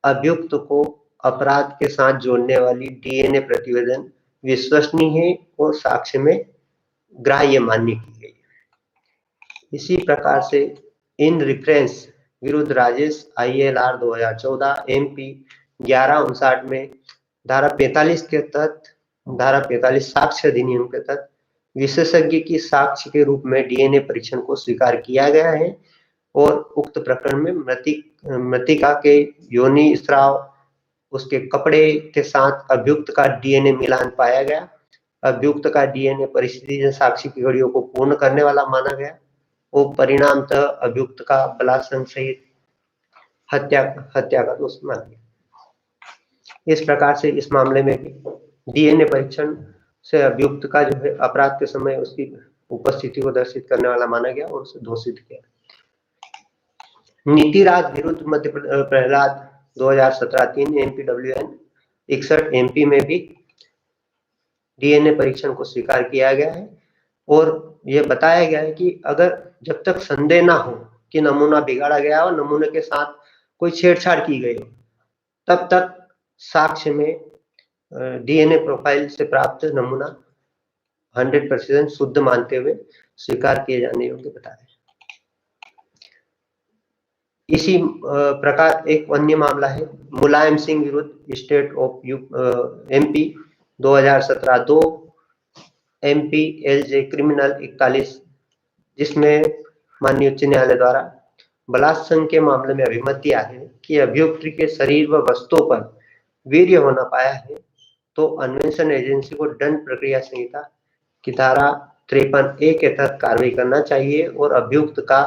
अभियुक्त को अपराध के साथ जोड़ने वाली डीएनए प्रतिवेदन विश्वसनीय है और साक्ष्य में ग्राह्य मान्य की गई। इसी प्रकार से इन रिफरेंस विरुद्ध राजेश ILR 2014 MP 1159 में धारा 45 के तहत धारा 45 साक्ष्य अधिनियम के तहत विशेषज्ञ की साक्ष्य के रूप में डीएनए परीक्षण को स्वीकार किया गया है और उक्त प्रकरण में मृतिका के योनि स्राव, उसके कपड़े के साथ अभियुक्त का डीएनए मिलान पाया गया। अभियुक्त का डीएनए परिस्थिति साक्ष्य की घड़ियों को पूर्ण करने वाला माना गया। वो परिणामतः अभियुक्त का बलात्संग सहित हत्या का दोष माना गया। इस प्रकार से इस मामले में भी डीएनए परीक्षण से अभियुक्त का जो है अपराध के समय उसकी उपस्थिति को दर्शित करने वाला माना गया और उसे दोषित किया। नीतिराज विरुद्ध मध्य प्रहलाद 2017 3 MPWN 61 MP में भी डीएनए परीक्षण को स्वीकार किया गया है और यह बताया गया है कि अगर जब तक संदेह ना हो कि नमूना बिगाड़ा गया और नमूने के साथ कोई छेड़छाड़ की गई हो, तब तक साक्ष्य में डीएनए प्रोफाइल से प्राप्त नमूना 100% शुद्ध मानते हुए स्वीकार किए जाने योग्य बताया। इसी प्रकार एक अन्य मामला है मुलायम सिंह विरुद्ध state of MP 2017 2 MPLJ criminal 41, जिसमें माननीय उच्च न्यायालय द्वारा बलात्संग के मामले में अभिमत दिया है कि अभियुक्त के शरीर व वस्तुओं पर वीर्य होना पाया है तो अन्वेषण एजेंसी को दंड प्रक्रिया संहिता की धारा 53A के तहत कार्रवाई करना चाहिए और अभियुक्त का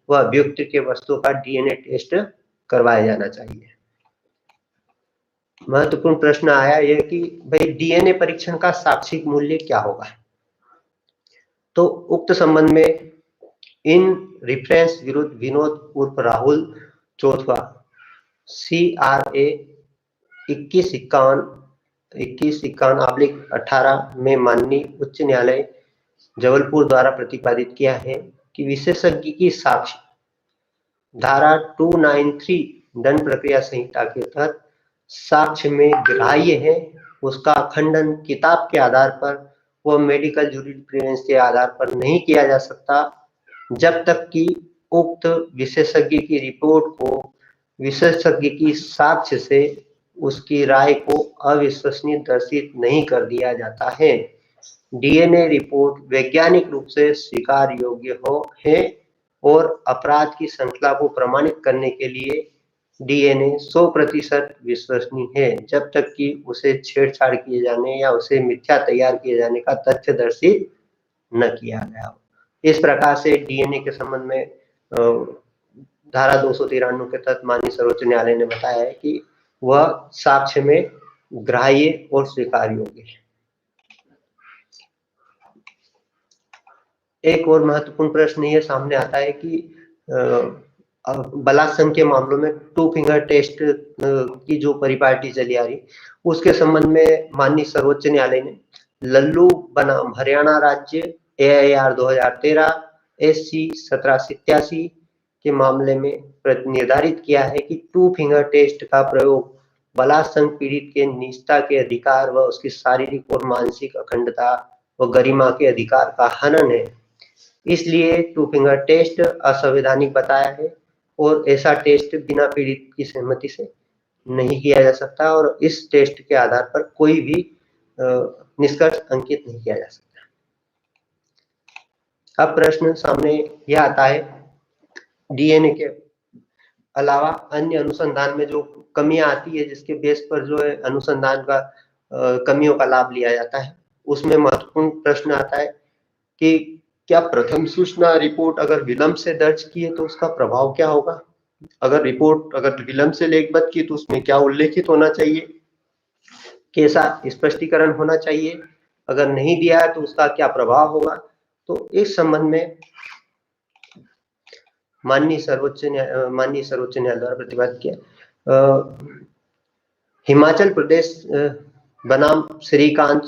व अभियुक्त के वस्तु का डीएनए टेस्ट करवाया जाना चाहिए। महत्वपूर्ण प्रश्न आया यह कि भाई डीएनए परीक्षण का साक्षिक मूल्य क्या होगा। तो उक्त संबंध में इन रिफरेंस विरुद्ध विनोद उर्फ राहुल चौथवा CRA 2151/18 में माननीय उच्च न्यायालय जबलपुर द्वारा प्रतिपादित किया है कि विशेषज्ञ की साक्ष्य धारा 293 दंड प्रक्रिया संहिता के तहत साक्ष्य में ग्राह्य है। उसका खंडन किताब के आधार पर व मेडिकल जूरिस्प्रूडेंस के आधार पर नहीं किया जा सकता जब तक कि उक्त विशेषज्ञ की रिपोर्ट को विशेषज्ञ की साक्ष्य से उसकी राय को अविश्वसनीय दर्शित नहीं कर दिया जाता है। डीएनए रिपोर्ट वैज्ञानिक रूप से स्वीकार योग्य है और अपराध की श्रृंखला को प्रमाणित करने के लिए डीएनए 100% विश्वसनीय है, जब तक कि उसे छेड़छाड़ किए जाने या उसे मिथ्या तैयार किए जाने का तथ्य दर्शित न किया गया हो। इस प्रकार से डीएनए के संबंध में धारा 293 के तहत माननीय सर्वोच्च न्यायालय ने बताया है कि वह साक्ष्य में ग्राह्य और स्वीकार योग्य है। एक और महत्वपूर्ण प्रश्न ये सामने आता है कि बलात्संग के मामलों में 2 फिंगर टेस्ट की जो परिपाटी चली आ रही, उसके संबंध में माननीय सर्वोच्च न्यायालय ने लल्लू बनाम हरियाणा राज्य AIR 2013 SC 1787 के मामले में निर्धारित किया है कि 2 फिंगर टेस्ट का प्रयोग बलात्संग पीड़ित के निजता के अधिकार व उसकी शारीरिक और मानसिक अखंडता व गरिमा के अधिकार का हनन है। इसलिए 2 फिंगर टेस्ट असंवैधानिक बताया है और ऐसा टेस्ट बिना पीड़ित की सहमति से नहीं किया जा सकता और इस टेस्ट के आधार पर कोई भी निष्कर्ष अंकित नहीं किया जा सकता। अब प्रश्न सामने यह आता है, डीएनए के अलावा अन्य अनुसंधान में जो कमियां आती है जिसके बेस पर जो है अनुसंधान का कमियों का लाभ लिया जाता है, उसमें महत्वपूर्ण प्रश्न आता है कि क्या प्रथम सूचना रिपोर्ट अगर विलंब से दर्ज की है तो उसका प्रभाव क्या होगा? अगर रिपोर्ट अगर विलंब से लेखबद्ध की तो उसमें क्या उल्लेखित होना चाहिए, कैसा स्पष्टीकरण होना चाहिए, अगर नहीं दिया है तो उसका क्या प्रभाव होगा? तो इस संबंध में माननीय सर्वोच्च न्यायालय द्वारा प्रतिपादित किया। हिमाचल प्रदेश बनाम श्रीकांत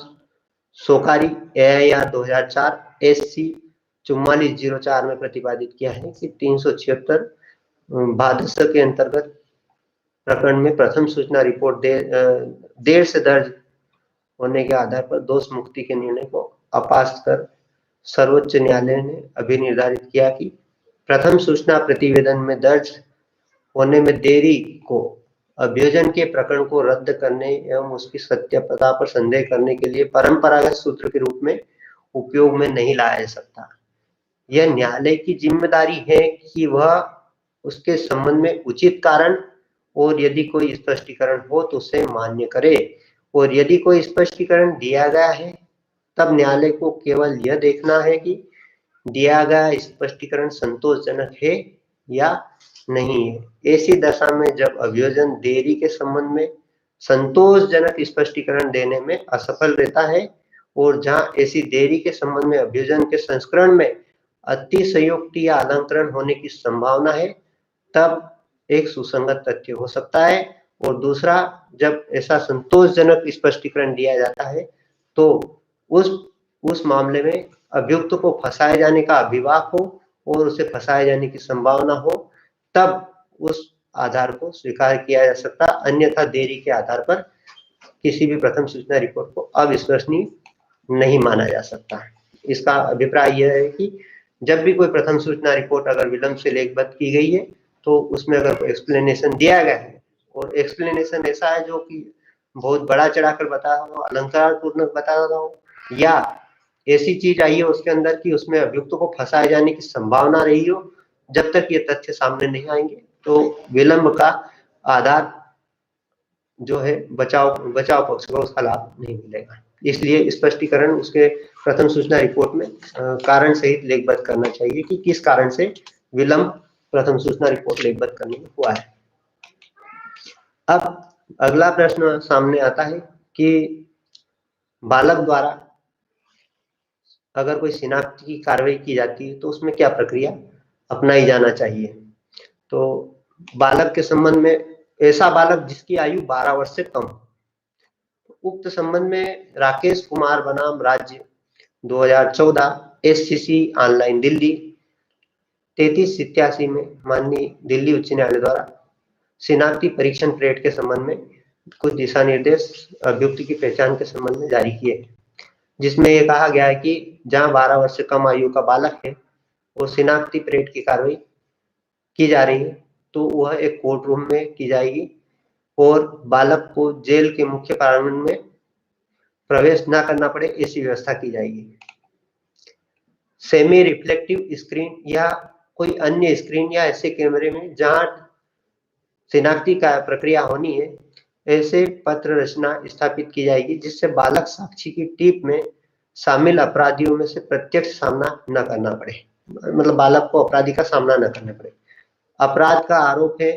सोकारी AIR 2004 SC 4404 में प्रतिपादित किया है कि 376 भादस के अंतर्गत प्रकरण में प्रथम सूचना रिपोर्ट देर से दर्ज होने के आधार पर दोष मुक्ति के निर्णय को अपास्त कर सर्वोच्च न्यायालय ने अभी निर्धारित किया कि प्रथम सूचना प्रतिवेदन में दर्ज होने में देरी को अभियोजन के प्रकरण को रद्द करने एवं उसकी सत्यता पर संदेह करने के लिए परंपरागत सूत्र के रूप में उपयोग में नहीं लाया जा सकता। यह न्यायालय की जिम्मेदारी है कि वह उसके संबंध में उचित कारण और यदि कोई स्पष्टीकरण हो तो उसे मान्य करे, और यदि कोई स्पष्टीकरण दिया गया है तब न्यायालय को केवल यह देखना है कि दिया गया स्पष्टीकरण संतोषजनक है या नहीं है। ऐसी दशा में जब अभियोजन देरी के संबंध में संतोषजनक स्पष्टीकरण देने में असफल रहता है और जहां ऐसी देरी के संबंध में अभियोजन के संस्करण में अतिशयोक्ति या अलंकरण होने की संभावना है, तब एक सुसंगत तथ्य हो सकता है। और दूसरा, जब ऐसा संतोषजनक स्पष्टीकरण दिया जाता है तो उस मामले में अभियुक्त को फंसाए जाने का अभिवाक हो और उसे फंसाए जाने की संभावना हो, तब उस आधार को स्वीकार किया जा सकता, अन्यथा देरी के आधार पर किसी भी प्रथम सूचना रिपोर्ट को अविश्वसनीय नहीं माना जा सकता। इसका अभिप्राय यह है कि जब भी कोई प्रथम सूचना रिपोर्ट अगर विलंब से लेखबद्ध की गई है तो उसमें अगर कोई एक्सप्लेनेशन दिया गया है और एक्सप्लेनेशन ऐसा है जो कि बहुत बड़ा चढ़ाकर बता रहा हो, अलंकार पूर्वक बता रहा हो, या ऐसी चीज आई है उसके अंदर कि उसमें अभियुक्त को फंसाए जाने की संभावना रही हो, जब तक ये तथ्य सामने नहीं आएंगे तो विलंब का आधार जो है बचाव पक्ष को उसका लाभ नहीं मिलेगा। इसलिए स्पष्टीकरण उसके प्रथम सूचना रिपोर्ट में कारण सहित लेखबद्ध करना चाहिए कि किस कारण से विलंब प्रथम सूचना रिपोर्ट लेखबद्ध करने में हुआ है। अब अगला प्रश्न सामने आता है कि बालक द्वारा अगर कोई शिनाख्त की कार्रवाई की जाती है तो उसमें क्या प्रक्रिया अपनाई जाना चाहिए। तो बालक के संबंध में ऐसा बालक जिसकी आयु 12 वर्ष से कम, उक्त संबंध में राकेश कुमार बनाम राज्य 2014 SCC ऑनलाइन दिल्ली 3387 में माननीय दिल्ली उच्च न्यायालय द्वारा शिनाख्ती परीक्षण परेड के संबंध में कुछ दिशा निर्देश अभियुक्त की पहचान के संबंध में जारी किए, जिसमें यह कहा गया है कि जहां 12 वर्ष से कम आयु का बालक है वो शिनाख्ती परेड की कार्रवाई की जा रही है तो वह एक कोर्ट रूम में की जाएगी और बालक को जेल के मुख्य प्रांगण में प्रवेश न करना पड़े, ऐसी व्यवस्था की जाएगी। सेमी रिफ्लेक्टिव स्क्रीन या कोई अन्य स्क्रीन या ऐसे कैमरे में जहां शिनाख्ती का प्रक्रिया होनी है, ऐसे पत्र रचना स्थापित की जाएगी जिससे बालक साक्षी की टीप में शामिल अपराधियों में से प्रत्यक्ष सामना न करना पड़े, मतलब बालक को अपराधी का सामना न करना पड़े। अपराध का आरोप है,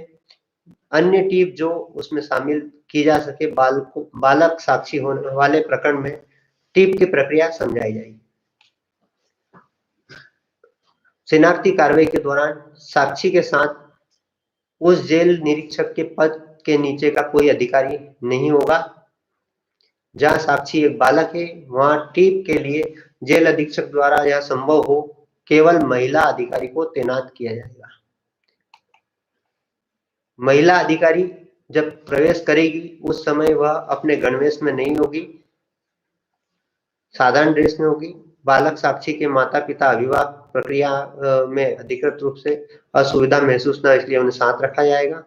अन्य टीप जो उसमें शामिल की जा सके, बालक साक्षी होने वाले प्रकरण में टीप की प्रक्रिया समझाई जाएगी। शिनाख्ती कार्रवाई के दौरान साक्षी के साथ उस जेल निरीक्षक के पद के नीचे का कोई अधिकारी नहीं होगा। जहां साक्षी एक बालक है वहां टीप के लिए जेल अधीक्षक द्वारा यह संभव हो केवल महिला अधिकारी को तैनात किया जाएगा। महिला अधिकारी जब प्रवेश करेगी उस समय वह अपने गणवेश में नहीं होगी, साधारण ड्रेस में होगी। बालक साक्षी के माता पिता अभिभावक प्रक्रिया में अधिकृत रूप से असुविधा महसूस न, इसलिए उन्हें साथ रखा जाएगा।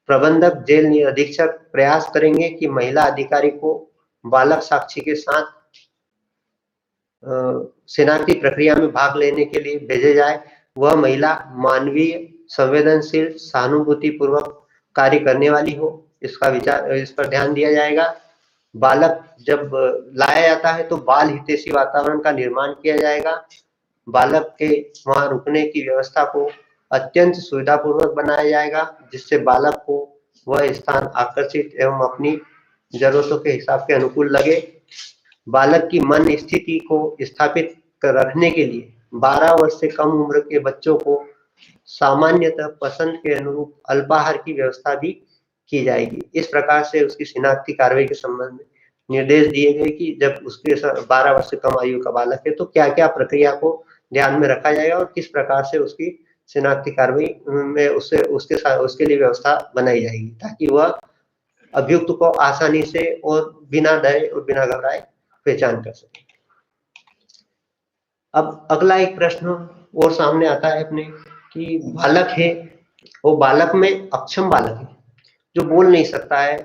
प्रबंधक जेल अधीक्षक प्रयास करेंगे कि महिला अधिकारी को बालक साक्षी के साथ शिनाख्ती प्रक्रिया में भाग लेने के लिए भेजे जाए। वह महिला मानवीय, संवेदनशील, सहानुभूति पूर्वक कार्य करने वाली हो, इस पर ध्यान दिया जाएगा। बालक जब लाया जाता है तो बाल हितैषी वातावरण का निर्माण किया जाएगा। बालक के वहां रुकने की व्यवस्था को अत्यंत सुविधापूर्वक बनाया जाएगा जिससे बालक को वह स्थान आकर्षित एवं अपनी जरूरतों के हिसाब के अनुकूल लगे। बालक की मन स्थिति को स्थापित रखने के लिए 12 वर्ष से कम उम्र के बच्चों को सामान्यतः पसंद के अनुरूप अल्पाहार की व्यवस्था भी की जाएगी। इस प्रकार से उसकी शिनाख्ती कार्रवाई के संबंध में निर्देश दिए गए कि जब उसके 12 वर्ष से कम आयु का बालक है तो क्या क्या प्रक्रिया को ध्यान में रखा जाएगा और किस प्रकार से उसकी शिनाख्ती कार्रवाई में उसके लिए व्यवस्था बनाई जाएगी ताकि वह अभियुक्त को आसानी से और बिना डरे और बिना घबराए पहचान कर सके। अब अगला एक प्रश्न और सामने आता है अपने कि बालक है, वो बालक में अक्षम बालक है जो बोल नहीं सकता है,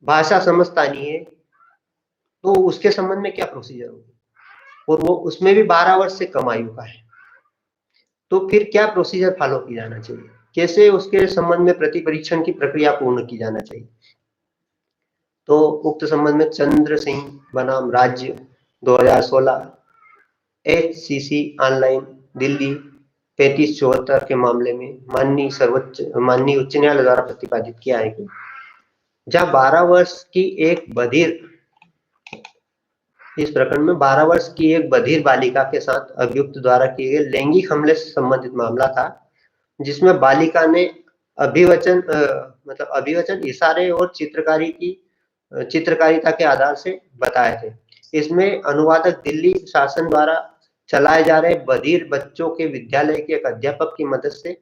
भाषा समझता नहीं है, तो उसके संबंध में क्या प्रोसीजर होगी और वो उसमें भी 12 वर्ष से कम आयु का है, तो फिर क्या प्रोसीजर फॉलो किया जाना चाहिए, कैसे उसके संबंध में प्रति परीक्षण की प्रक्रिया पूर्ण की जाना चाहिए। तो उक्त संबंध में चंद्र सिंह बनाम राज्य 2016 HCC ऑनलाइन दिल्ली 3574 के मामले में माननीय उच्च न्यायालय द्वारा प्रतिपादित किया है कि जहां 12 वर्ष की एक बधिर, इस प्रकरण में 12 वर्ष की एक बधिर बालिका के साथ अभियुक्त द्वारा किए गए लैंगिक हमले से संबंधित मामला था जिसमें बालिका ने अभिवचन इशारे और चित्रकारिता के आधार से बताए थे। इसमें अनुवादक दिल्ली शासन द्वारा चलाए जा रहे बधिर बच्चों के विद्यालय के एक अध्यापक की मदद से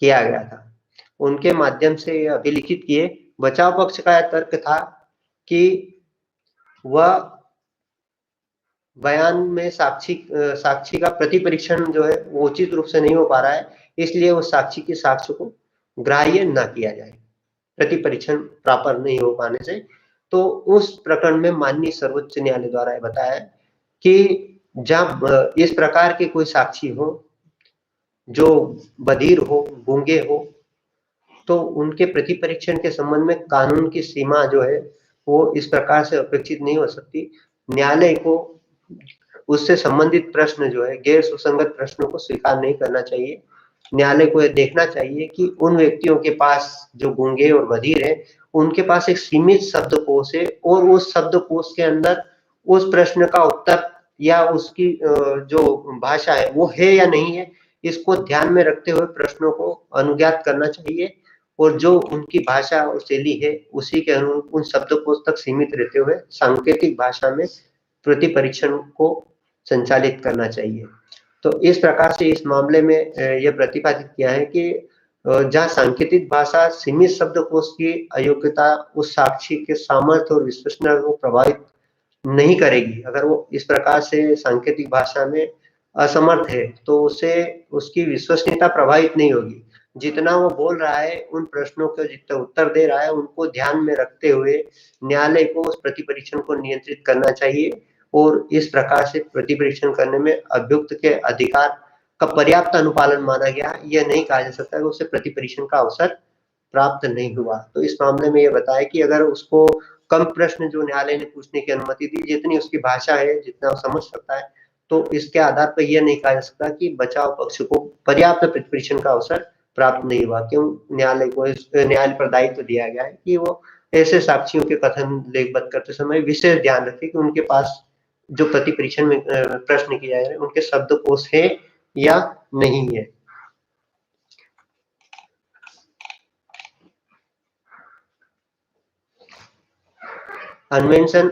किया गया था। उनके माध्यम से यह अभिलिखित किए। बचाव पक्ष का यह तर्क था कि वह बयान में साक्षी का प्रति परीक्षण जो है वो उचित रूप से नहीं हो पा रहा है, इसलिए उस साक्षी के साक्ष्य को ग्राह्य न किया जाए, प्रति परीक्षण प्रॉपर नहीं हो पाने से। तो उस प्रकरण में माननीय सर्वोच्च न्यायालय द्वारा बताया कि जब इस प्रकार के कोई साक्षी हो जो बधिर हो, गूंगे हो, तो उनके प्रति परीक्षण के संबंध में कानून की सीमा जो है वो इस प्रकार से अपेक्षित नहीं हो सकती। न्यायालय को उससे संबंधित प्रश्न जो है गैर सुसंगत प्रश्नों को स्वीकार नहीं करना चाहिए। न्यायालय को यह देखना चाहिए कि उन व्यक्तियों के पास जो गूंगे और बधिर है उनके पास एक सीमित शब्दकोश है और उस शब्दकोश के अंदर उस प्रश्न का उत्तर या उसकी जो भाषा है वो है या नहीं है, इसको ध्यान में रखते हुए प्रश्नों को अनुज्ञात करना चाहिए और जो उनकी भाषा और शैली है उसी के अनुरूप उन शब्दकोश तक सीमित रहते हुए सांकेतिक भाषा में प्रति परीक्षण को संचालित करना चाहिए। तो इस प्रकार से इस मामले में यह प्रतिपादित किया है कि जहां सांकेतिक भाषा सीमित शब्दकोश की अयोग्यता उस साक्षी के सामर्थ्य और विश्वसनीयता को प्रभावित नहीं करेगी। अगर वो इस प्रकार से सांकेतिक भाषा में असमर्थ है तो उसे उसकी विश्वसनीयता प्रभावित नहीं होगी, जितना वो बोल रहा है, उन प्रश्नों के जितना उत्तर दे रहा है, उनको ध्यान में रखते हुए न्यायालय को उस प्रतिपरीक्षण को नियंत्रित करना चाहिए और इस प्रकार से प्रतिपरीक्षण करने में अभियुक्त के अधिकार का पर्याप्त अनुपालन माना गया। यह नहीं कहा जा सकता कि उसे प्रतिपरीक्षण का अवसर प्राप्त नहीं हुआ। तो इस मामले में यह बताया कि अगर उसको कम प्रश्न जो न्यायालय ने पूछने की अनुमति दी, जितनी उसकी भाषा है, जितना वो समझ सकता है, तो इसके आधार पर यह नहीं कहा जा सकता कि बचाव पक्ष को पर्याप्त प्रतिपरीक्षण का अवसर प्राप्त नहीं हुआ। क्यों? न्यायालय को न्यायालय पर दायित्व दिया गया है कि वो ऐसे साक्षियों के कथन लेखबद्ध करते समय विशेष ध्यान रखे कि उनके पास जो प्रतिपरीक्षण में प्रश्न किया जा रहा है उनके शब्दकोश है या नहीं है। अन्वेषण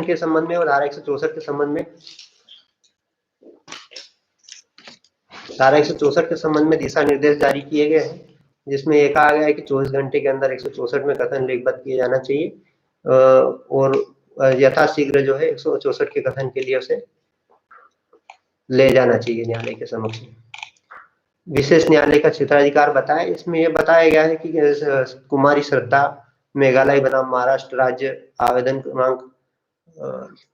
के संबंध में और धारा 164 के संबंध में, धारा 164 के संबंध में दिशा निर्देश जारी किए गए हैं, जिसमें यह कहा गया है कि 24 घंटे के अंदर 164 में कथन लेखबद्ध किया जाना चाहिए और यथाशीघ्र जो है 164 के कथन के लिए उसे ले जाना चाहिए न्यायालय के समक्ष। विशेष न्यायालय का क्षेत्राधिकार बताया, इसमें यह बताया गया है कि कुमारी श्रद्धा मेघालय बनाम महाराष्ट्र राज्य आवेदन क्रमांक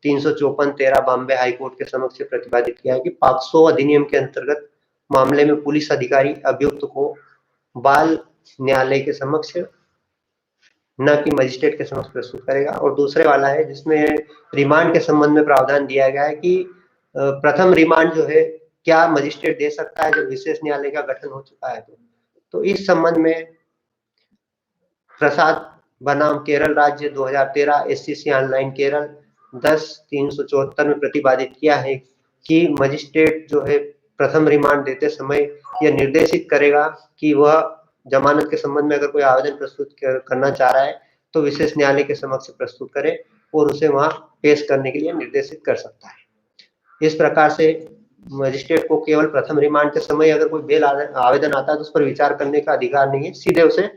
354-13 बॉम्बे हाईकोर्ट के समक्ष प्रतिपादित किया है कि पॉक्सो अधिनियम के अंतर्गत मामले में पुलिस अधिकारी अभियुक्त को बाल न्यायालय के समक्ष न कि मजिस्ट्रेट के समक्ष प्रस्तुत करेगा। और दूसरे वाला है जिसमें रिमांड के संबंध में प्रावधान दिया गया है कि प्रथम रिमांड जो है क्या मजिस्ट्रेट दे सकता है जब विशेष न्यायालय का गठन हो चुका है। तो इस संबंध में प्रसाद बनाम केरल राज्य 2013 एससीसी ऑनलाइन केरल 10-374 में प्रतिपादित किया है कि मजिस्ट्रेट जो है प्रथम रिमांड देते समय यह निर्देशित करेगा कि वह जमानत के संबंध में अगर कोई आवेदन प्रस्तुत करना चाह रहा है तो विशेष न्यायालय के समक्ष प्रस्तुत करे और उसे वहां पेश करने के लिए निर्देशित कर सकता है। इस प्रकार से मजिस्ट्रेट को केवल प्रथम रिमांड के समय अगर कोई बेल आवेदन आता है तो उस पर विचार करने का अधिकार नहीं है, सीधे उसे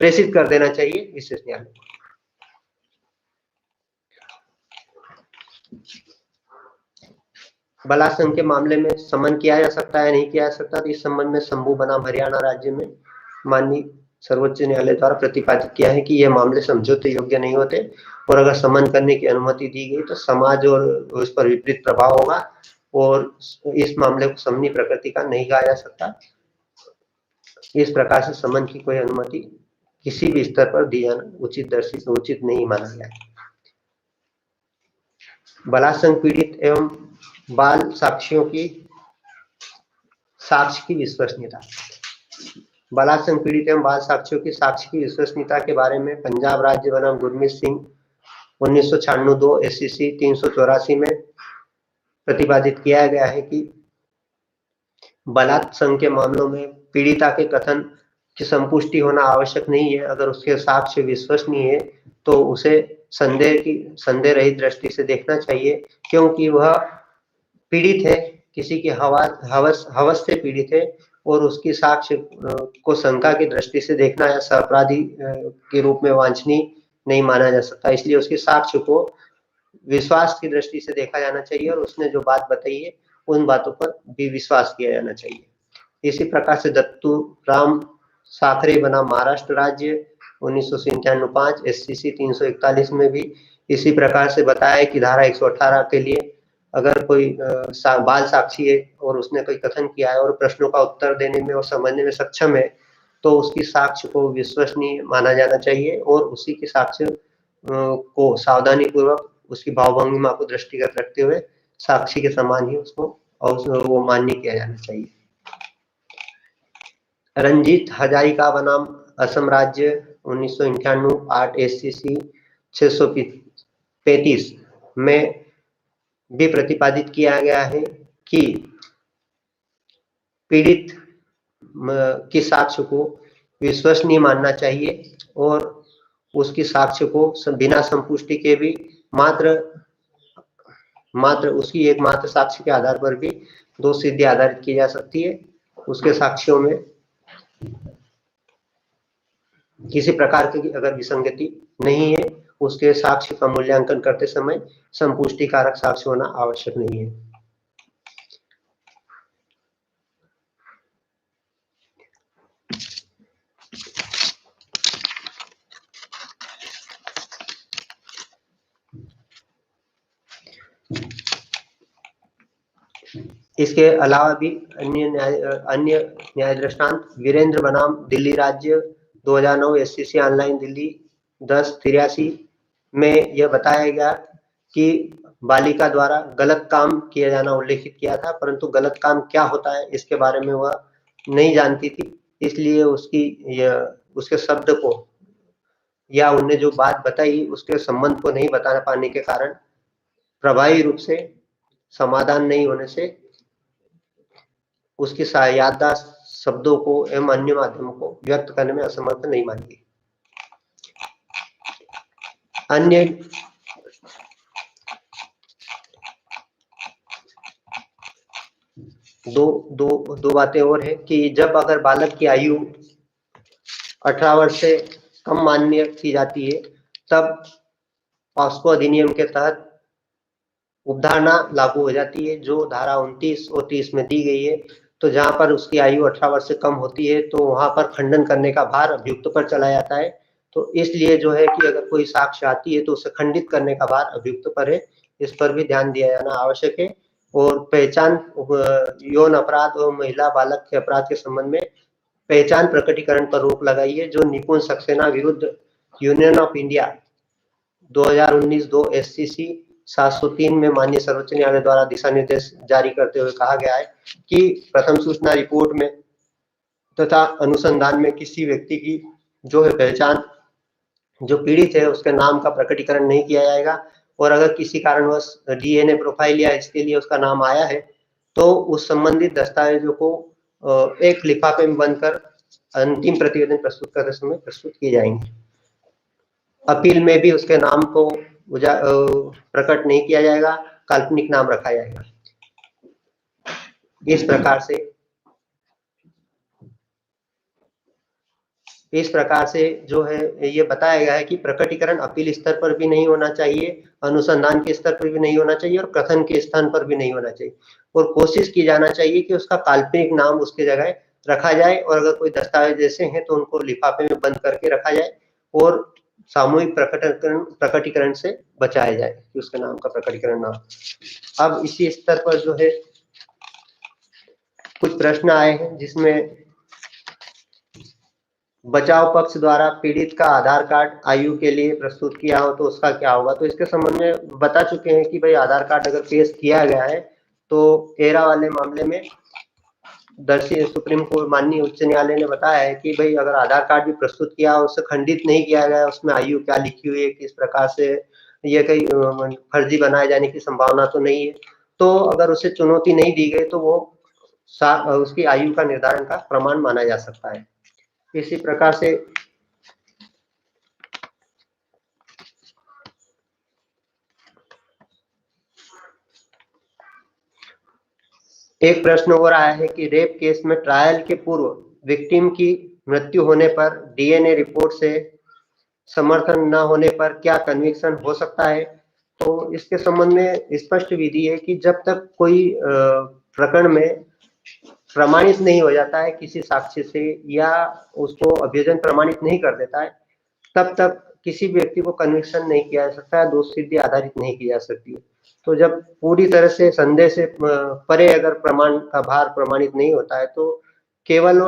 प्रेषित कर देना चाहिए विशेष न्यायालय को। बलात्संग के मामले में समन किया जा सकता है, नहीं किया जा सकता, तो इस संबंध में शंभू बनाम हरियाणा राज्य में माननीय सर्वोच्च न्यायालय द्वारा प्रतिपादित किया है कि ये मामले समझौते योग्य नहीं होते और अगर समन करने की अनुमति दी गई तो समाज और उस पर विपरीत प्रभाव होगा और इस मामले को समनी प्रकृति का नहीं कहा जा सकता। इस प्रकार से समन की कोई अनुमति किसी भी स्तर पर दी जाना उचित नहीं माना गया। बलात्संग पीड़ित एवं बाल साक्षियों की साक्ष्य की विश्वसनीयता। बलात्संग पीड़ित एवं बाल साक्षियों की साक्ष्य की विश्वसनीयता के बारे में पंजाब राज्य बनाम गुरमीत सिंह 1996 एससीसी 384 में प्रतिपादित किया गया है कि बलात्संग के मामलों में पीड़िता के कथन की संपुष्टि होना आवश्यक नहीं है। अगर उसके साक्ष्य विश्वसनीय है तो उसे संदेह रहित दृष्टि से देखना चाहिए, क्योंकि वह पीड़ित है, किसी की हवस से पीड़ित है और उसकी साक्ष्य को शंका की दृष्टि से देखना या अपराधी के रूप में वांछनीय नहीं माना जा सकता। इसलिए उसके साक्ष्य को विश्वास की दृष्टि से देखा जाना चाहिए और उसने जो बात बताई है उन बातों पर भी विश्वास किया जाना चाहिए। इसी प्रकार से दत्तू राम साखरे बना महाराष्ट्र राज्य 1997 एससीसी 341 में भी इसी प्रकार से बताया कि धारा 118 के लिए अगर कोई बाल साक्षी है और उसने कोई कथन किया है और प्रश्नों का उत्तर देने में और समझने में सक्षम है तो उसकी साक्ष्य को विश्वसनीय माना जाना चाहिए और उसी के साक्ष्य को सावधानी पूर्वक उसकी भावभंगिमा को दृष्टिगत रखते हुए साक्षी के समान ही उसको और वो मान्य किया जाना चाहिए। रंजीत हजारिका बनाम असम राज्य 1998 8 एससीसी 635 में भी प्रतिपादित किया गया है कि पीड़ित की साक्ष्य को विश्वसनीय मानना चाहिए और उसकी साक्ष्य को बिना संपुष्टि के भी मात्र उसकी एकमात्र साक्ष्य के आधार पर भी दोष सिद्धि आधारित की जा सकती है। उसके साक्ष्यों में किसी प्रकार की अगर विसंगति नहीं है, उसके साक्ष्य का मूल्यांकन करते समय संपुष्टि कारक साक्ष्य होना आवश्यक नहीं है। इसके अलावा भी अन्य न्याय दृष्टांत वीरेंद्र बनाम दिल्ली राज्य 2009 SCC ऑनलाइन दिल्ली 1083 में यह बताया गया कि बालिका द्वारा गलत काम किया जाना उल्लेखित किया था, परंतु गलत काम क्या होता है इसके बारे में वह नहीं जानती थी, इसलिए उसके शब्द को या उन्हें जो बात बताई उसके संबंध को नहीं बता पाने के कारण प्रभावी रूप से समाधान नहीं होने से उसकी याददाश्त शब्दों को एवं अन्य माध्यमों को व्यक्त करने में असमर्थ नहीं मानती। अन्य दो बातें और है कि जब अगर बालक की आयु 18 वर्ष से कम मान्य की जाती है, तब पॉस्को अधिनियम के तहत उपधारणा लागू हो जाती है, जो धारा 29 और 30 में दी गई है। तो जहां पर उसकी आयु 18 वर्ष से कम होती है, तो वहां पर खंडन करने का भार अभियुक्त पर चला जाता है। तो इसलिए जो है कि अगर कोई साक्ष्य आती है तो उसे खंडित करने का भार अभियुक्त पर है, इस पर भी ध्यान दिया जाना आवश्यक है। और पहचान यौन अपराध और महिला बालक के अपराध के संबंध में पहचान प्रकटीकरण पर रोक लगाई है, जो निपुण सक्सेना विरुद्ध यूनियन ऑफ इंडिया 2019-2 SCC 703 में माननीय सर्वोच्च न्यायालय द्वारा दिशा निर्देश जारी करते हुए कहा गया है कि प्रथम सूचना रिपोर्ट में तथा अनुसंधान में किसी व्यक्ति की जो है पहचान, जो पीड़ित है उसके नाम का प्रकटीकरण नहीं किया जाएगा, और अगर किसी कारणवश DNA प्रोफाइल या इसके लिए उसका नाम आया है तो उस संबंधित दस्तावेजों को एक लिफाफे में बंद कर अंतिम प्रतिवेदन प्रस्तुत करते समय प्रस्तुत किए जाएंगे। अपील में भी उसके नाम को प्रकट नहीं किया जाएगा, काल्पनिक नाम रखा जाएगा। इस प्रकार से जो है ये बताया गया है कि प्रकटीकरण अपील स्तर पर भी नहीं होना चाहिए, अनुसंधान के स्तर पर भी नहीं होना चाहिए और कथन के स्थान पर भी नहीं होना चाहिए, और कोशिश की जाना चाहिए कि उसका काल्पनिक नाम उसके जगह रखा जाए, और अगर कोई दस्तावेज ऐसे हैं तो उनको लिफाफे में बंद करके रखा जाए और सामूहिक प्रकटीकरण से बचाया जाए कि उसके नाम का प्रकटीकरण ना हो। अब इसी स्तर पर जो है कुछ प्रश्न आए हैं, जिसमें बचाव पक्ष द्वारा पीड़ित का आधार कार्ड आयु के लिए प्रस्तुत किया हो तो उसका क्या होगा। तो इसके संबंध में बता चुके हैं कि भाई आधार कार्ड अगर पेश किया गया है तो एरा वाले मामले में सुप्रीम कोर्ट माननीय उच्च न्यायालय ने बताया है कि भाई अगर आधार कार्ड भी प्रस्तुत किया, उससे खंडित नहीं किया गया, उसमें आयु क्या लिखी हुई है, किस प्रकार से ये कहीं फर्जी बनाए जाने की संभावना तो नहीं है, तो अगर उसे चुनौती नहीं दी गई तो वो उसकी आयु का निर्धारण का प्रमाण माना जा सकता है। इसी प्रकार से एक प्रश्न हो रहा है कि रेप केस में ट्रायल के पूर्व विक्टिम की मृत्यु होने पर DNA रिपोर्ट से समर्थन न होने पर क्या कन्विक्शन हो सकता है। तो इसके संबंध में स्पष्ट विधि है कि जब तक कोई प्रकरण में प्रमाणित नहीं हो जाता है किसी साक्ष्य से या उसको अभियोजन प्रमाणित नहीं कर देता है, तब तक किसी व्यक्ति को कन्विक्शन नहीं किया जा सकता है, दोष सिद्धि आधारित नहीं की जा सकती है। तो जब पूरी तरह से संदेह से परे अगर प्रमाण का भार प्रमाणित नहीं होता है तो केवल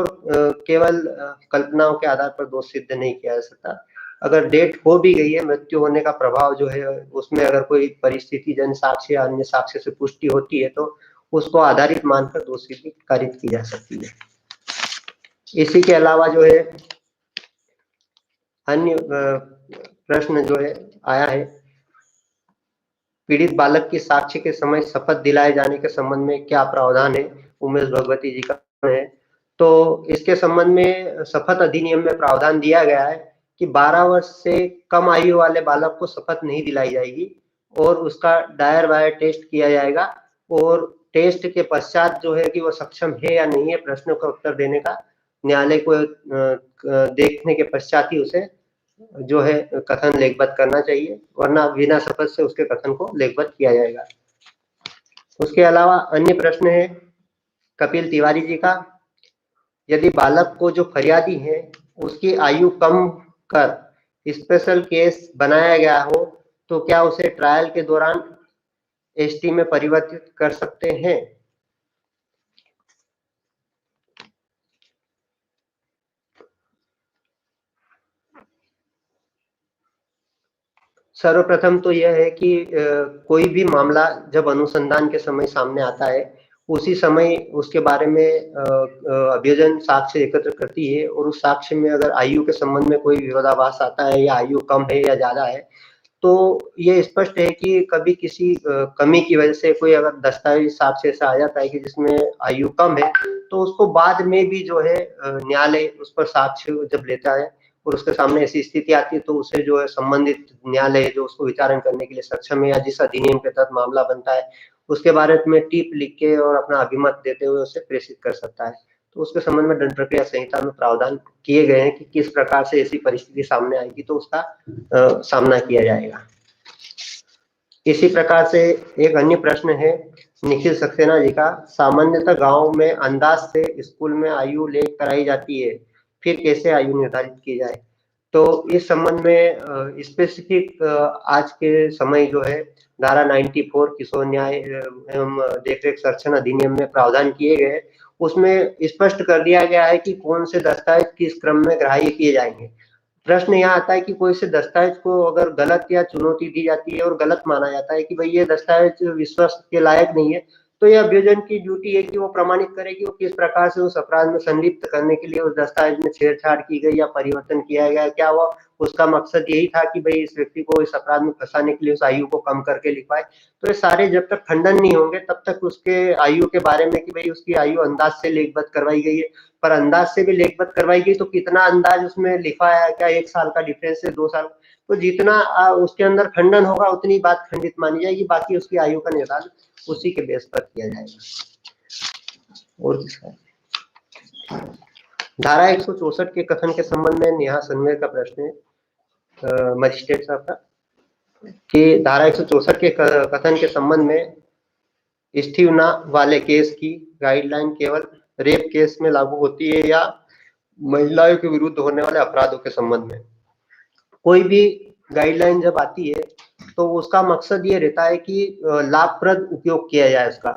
कल्पनाओं के आधार पर दोष सिद्ध नहीं किया जा सकता। अगर डेट हो भी गई है, मृत्यु होने का प्रभाव जो है उसमें अगर कोई परिस्थिति जन साक्ष्य या अन्य साक्ष्य से पुष्टि होती है तो उसको आधारित मानकर दोष सिद्धि कारित की जा सकती है। इसी के अलावा जो है अन्य प्रश्न जो है आया है, पीड़ित बालक की साक्ष्य के समय शपथ दिलाए जाने के संबंध में क्या प्रावधान है, उमेश भगवती जी का है। तो इसके संबंध में शपथ अधिनियम में प्रावधान दिया गया है कि 12 वर्ष से कम आयु वाले बालक को शपथ नहीं दिलाई जाएगी और उसका डायर वायर टेस्ट किया जाएगा, और टेस्ट के पश्चात जो है कि वो सक्षम है या नहीं है प्रश्नों का उत्तर देने का, न्यायालय को देखने के पश्चात ही उसे जो है कथन लेखबद्ध करना चाहिए, वरना बिना शपथ से उसके कथन को लेखबद्ध किया जाएगा। उसके अलावा अन्य प्रश्न है कपिल तिवारी जी का, यदि बालक को जो फरियादी है उसकी आयु कम कर स्पेशल केस बनाया गया हो तो क्या उसे ट्रायल के दौरान ST में परिवर्तित कर सकते हैं। सर्वप्रथम तो यह है कि कोई भी मामला जब अनुसंधान के समय सामने आता है, उसी समय उसके बारे में अभियोजन साक्ष्य एकत्र करती है और उस साक्ष्य में अगर आयु के संबंध में कोई विरोधाभास आता है या आयु कम है या ज़्यादा है, तो ये स्पष्ट है कि कभी किसी कमी की वजह से कोई अगर दस्तावेज साक्ष्य ऐसा आ जाता है कि जिसमें आयु कम है, तो उसको बाद में भी जो है न्यायालय उस पर साक्ष्य जब लेता है और उसके सामने ऐसी स्थिति आती है, तो उसे जो है संबंधित न्यायालय जो उसको विचारण करने के लिए सक्षम है या जिस अधिनियम के तहत मामला बनता है, उसके बारे में टीप लिख के और अपना अभिमत देते हुए उसे प्रेषित कर सकता है। तो उसके संबंध में दंड प्रक्रिया संहिता में प्रावधान किए गए हैं कि किस प्रकार से ऐसी परिस्थिति सामने आएगी तो उसका सामना किया जाएगा। इसी प्रकार से एक अन्य प्रश्न है निखिल सक्सेना जी का, सामान्यतः गांव में अंदाज से स्कूल में आयु लेख कराई जाती है, फिर कैसे आयु निर्धारित की जाए? तो इस संबंध में स्पेसिफिक आज के समय जो है धारा 94 किशोर न्याय एवं देखरेख संरक्षण अधिनियम में प्रावधान किए गए, उसमें स्पष्ट कर दिया गया है कि कौन से दस्तावेज किस क्रम में ग्राह्य किए जाएंगे। प्रश्न यहाँ आता है कि कोई से दस्तावेज को अगर गलत या चुनौती दी जाती है और गलत माना जाता है कि भाई ये दस्तावेज विश्वास के लायक नहीं है, तो यह अभियोजन की ड्यूटी है कि वो प्रमाणित करे कि वो किस प्रकार से उस अपराध में संलिप्त करने के लिए उस दस्तावेज में छेड़छाड़ की गई या परिवर्तन किया गया, क्या वो उसका मकसद यही था कि भाई इस व्यक्ति को इस अपराध में फंसाने के लिए उस आयु को कम करके लिखवाए। तो ये सारे जब तक खंडन नहीं होंगे तब तक उसके आयु के बारे में कि भाई उसकी आयु अंदाज से लेखबद्ध करवाई गई है, पर अंदाज से भी लेखबद्ध करवाई गई तो कितना अंदाज उसमें लिखा है, क्या 1 साल का डिफरेंस है, 2 साल, तो जितना उसके अंदर खंडन होगा उतनी बात खंडित मानी जाएगी, बाकी उसकी आयु का निर्धारण उसी के बेस पर किया जाएगा। और धारा 164 के कथन के संबंध में नेहा सनवे का प्रश्न है मजिस्ट्रेट साहब का कि धारा 164 के कथन के संबंध में स्टीवना वाले केस की गाइडलाइन केवल रेप केस में लागू होती है या महिलाओं के विरुद्ध होने वाले अपराधों के संबंध में? कोई भी गाइडलाइन जब आती है तो उसका मकसद ये रहता है कि लाभप्रद उपयोग किया जाए उसका।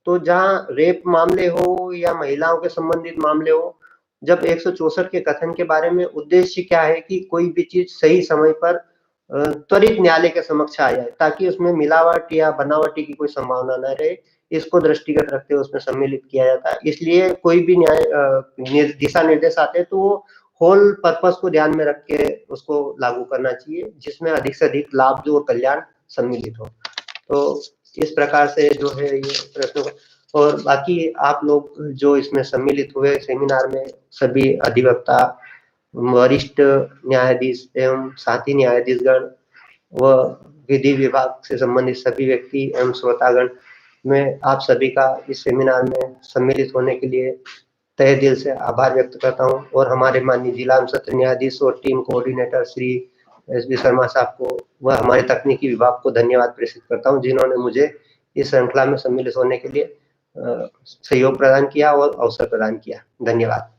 तो जहां रेप मामले हो या महिलाओं के संबंधित मामले हो, जब 164 के कथन के बारे में उद्देश्य क्या है कि कोई भी चीज सही समय पर त्वरित न्यायालय के समक्ष आ जाए ताकि उसमें मिलावट या बनावटी की कोई संभावना न रहे, इसको दृष्टिगत रखते हुए उसमें सम्मिलित किया जाता है। इसलिए कोई भी न्याय दिशा निर्देश आते हैं तो वो होल पर्पस को ध्यान में रख के उसको लागू करना चाहिए जिसमें अधिक से अधिक लाभ जो कल्याण सम्मिलित हो। तो इस प्रकार से जो है ये प्रश्न, और बाकी आप लोग जो इसमें सम्मिलित हुए सेमिनार में सभी अधिवक्ता, वरिष्ठ न्यायाधीश एवं साथी न्यायाधीशगण व विधि विभाग से संबंधित सभी व्यक्ति एवं श्रोतागण, मैं आप सभी का इस सेमिनार में सम्मिलित होने के लिए तहे दिल से आभार व्यक्त करता हूं और हमारे माननीय जिला एवं सत्र न्यायाधीश और team coordinator Shri S.B.. Sharma साहब को व हमारे तकनीकी विभाग को धन्यवाद प्रेषित करता हूं जिन्होंने मुझे इस श्रृंखला में सम्मिलित होने के लिए सहयोग प्रदान किया और अवसर प्रदान किया। धन्यवाद।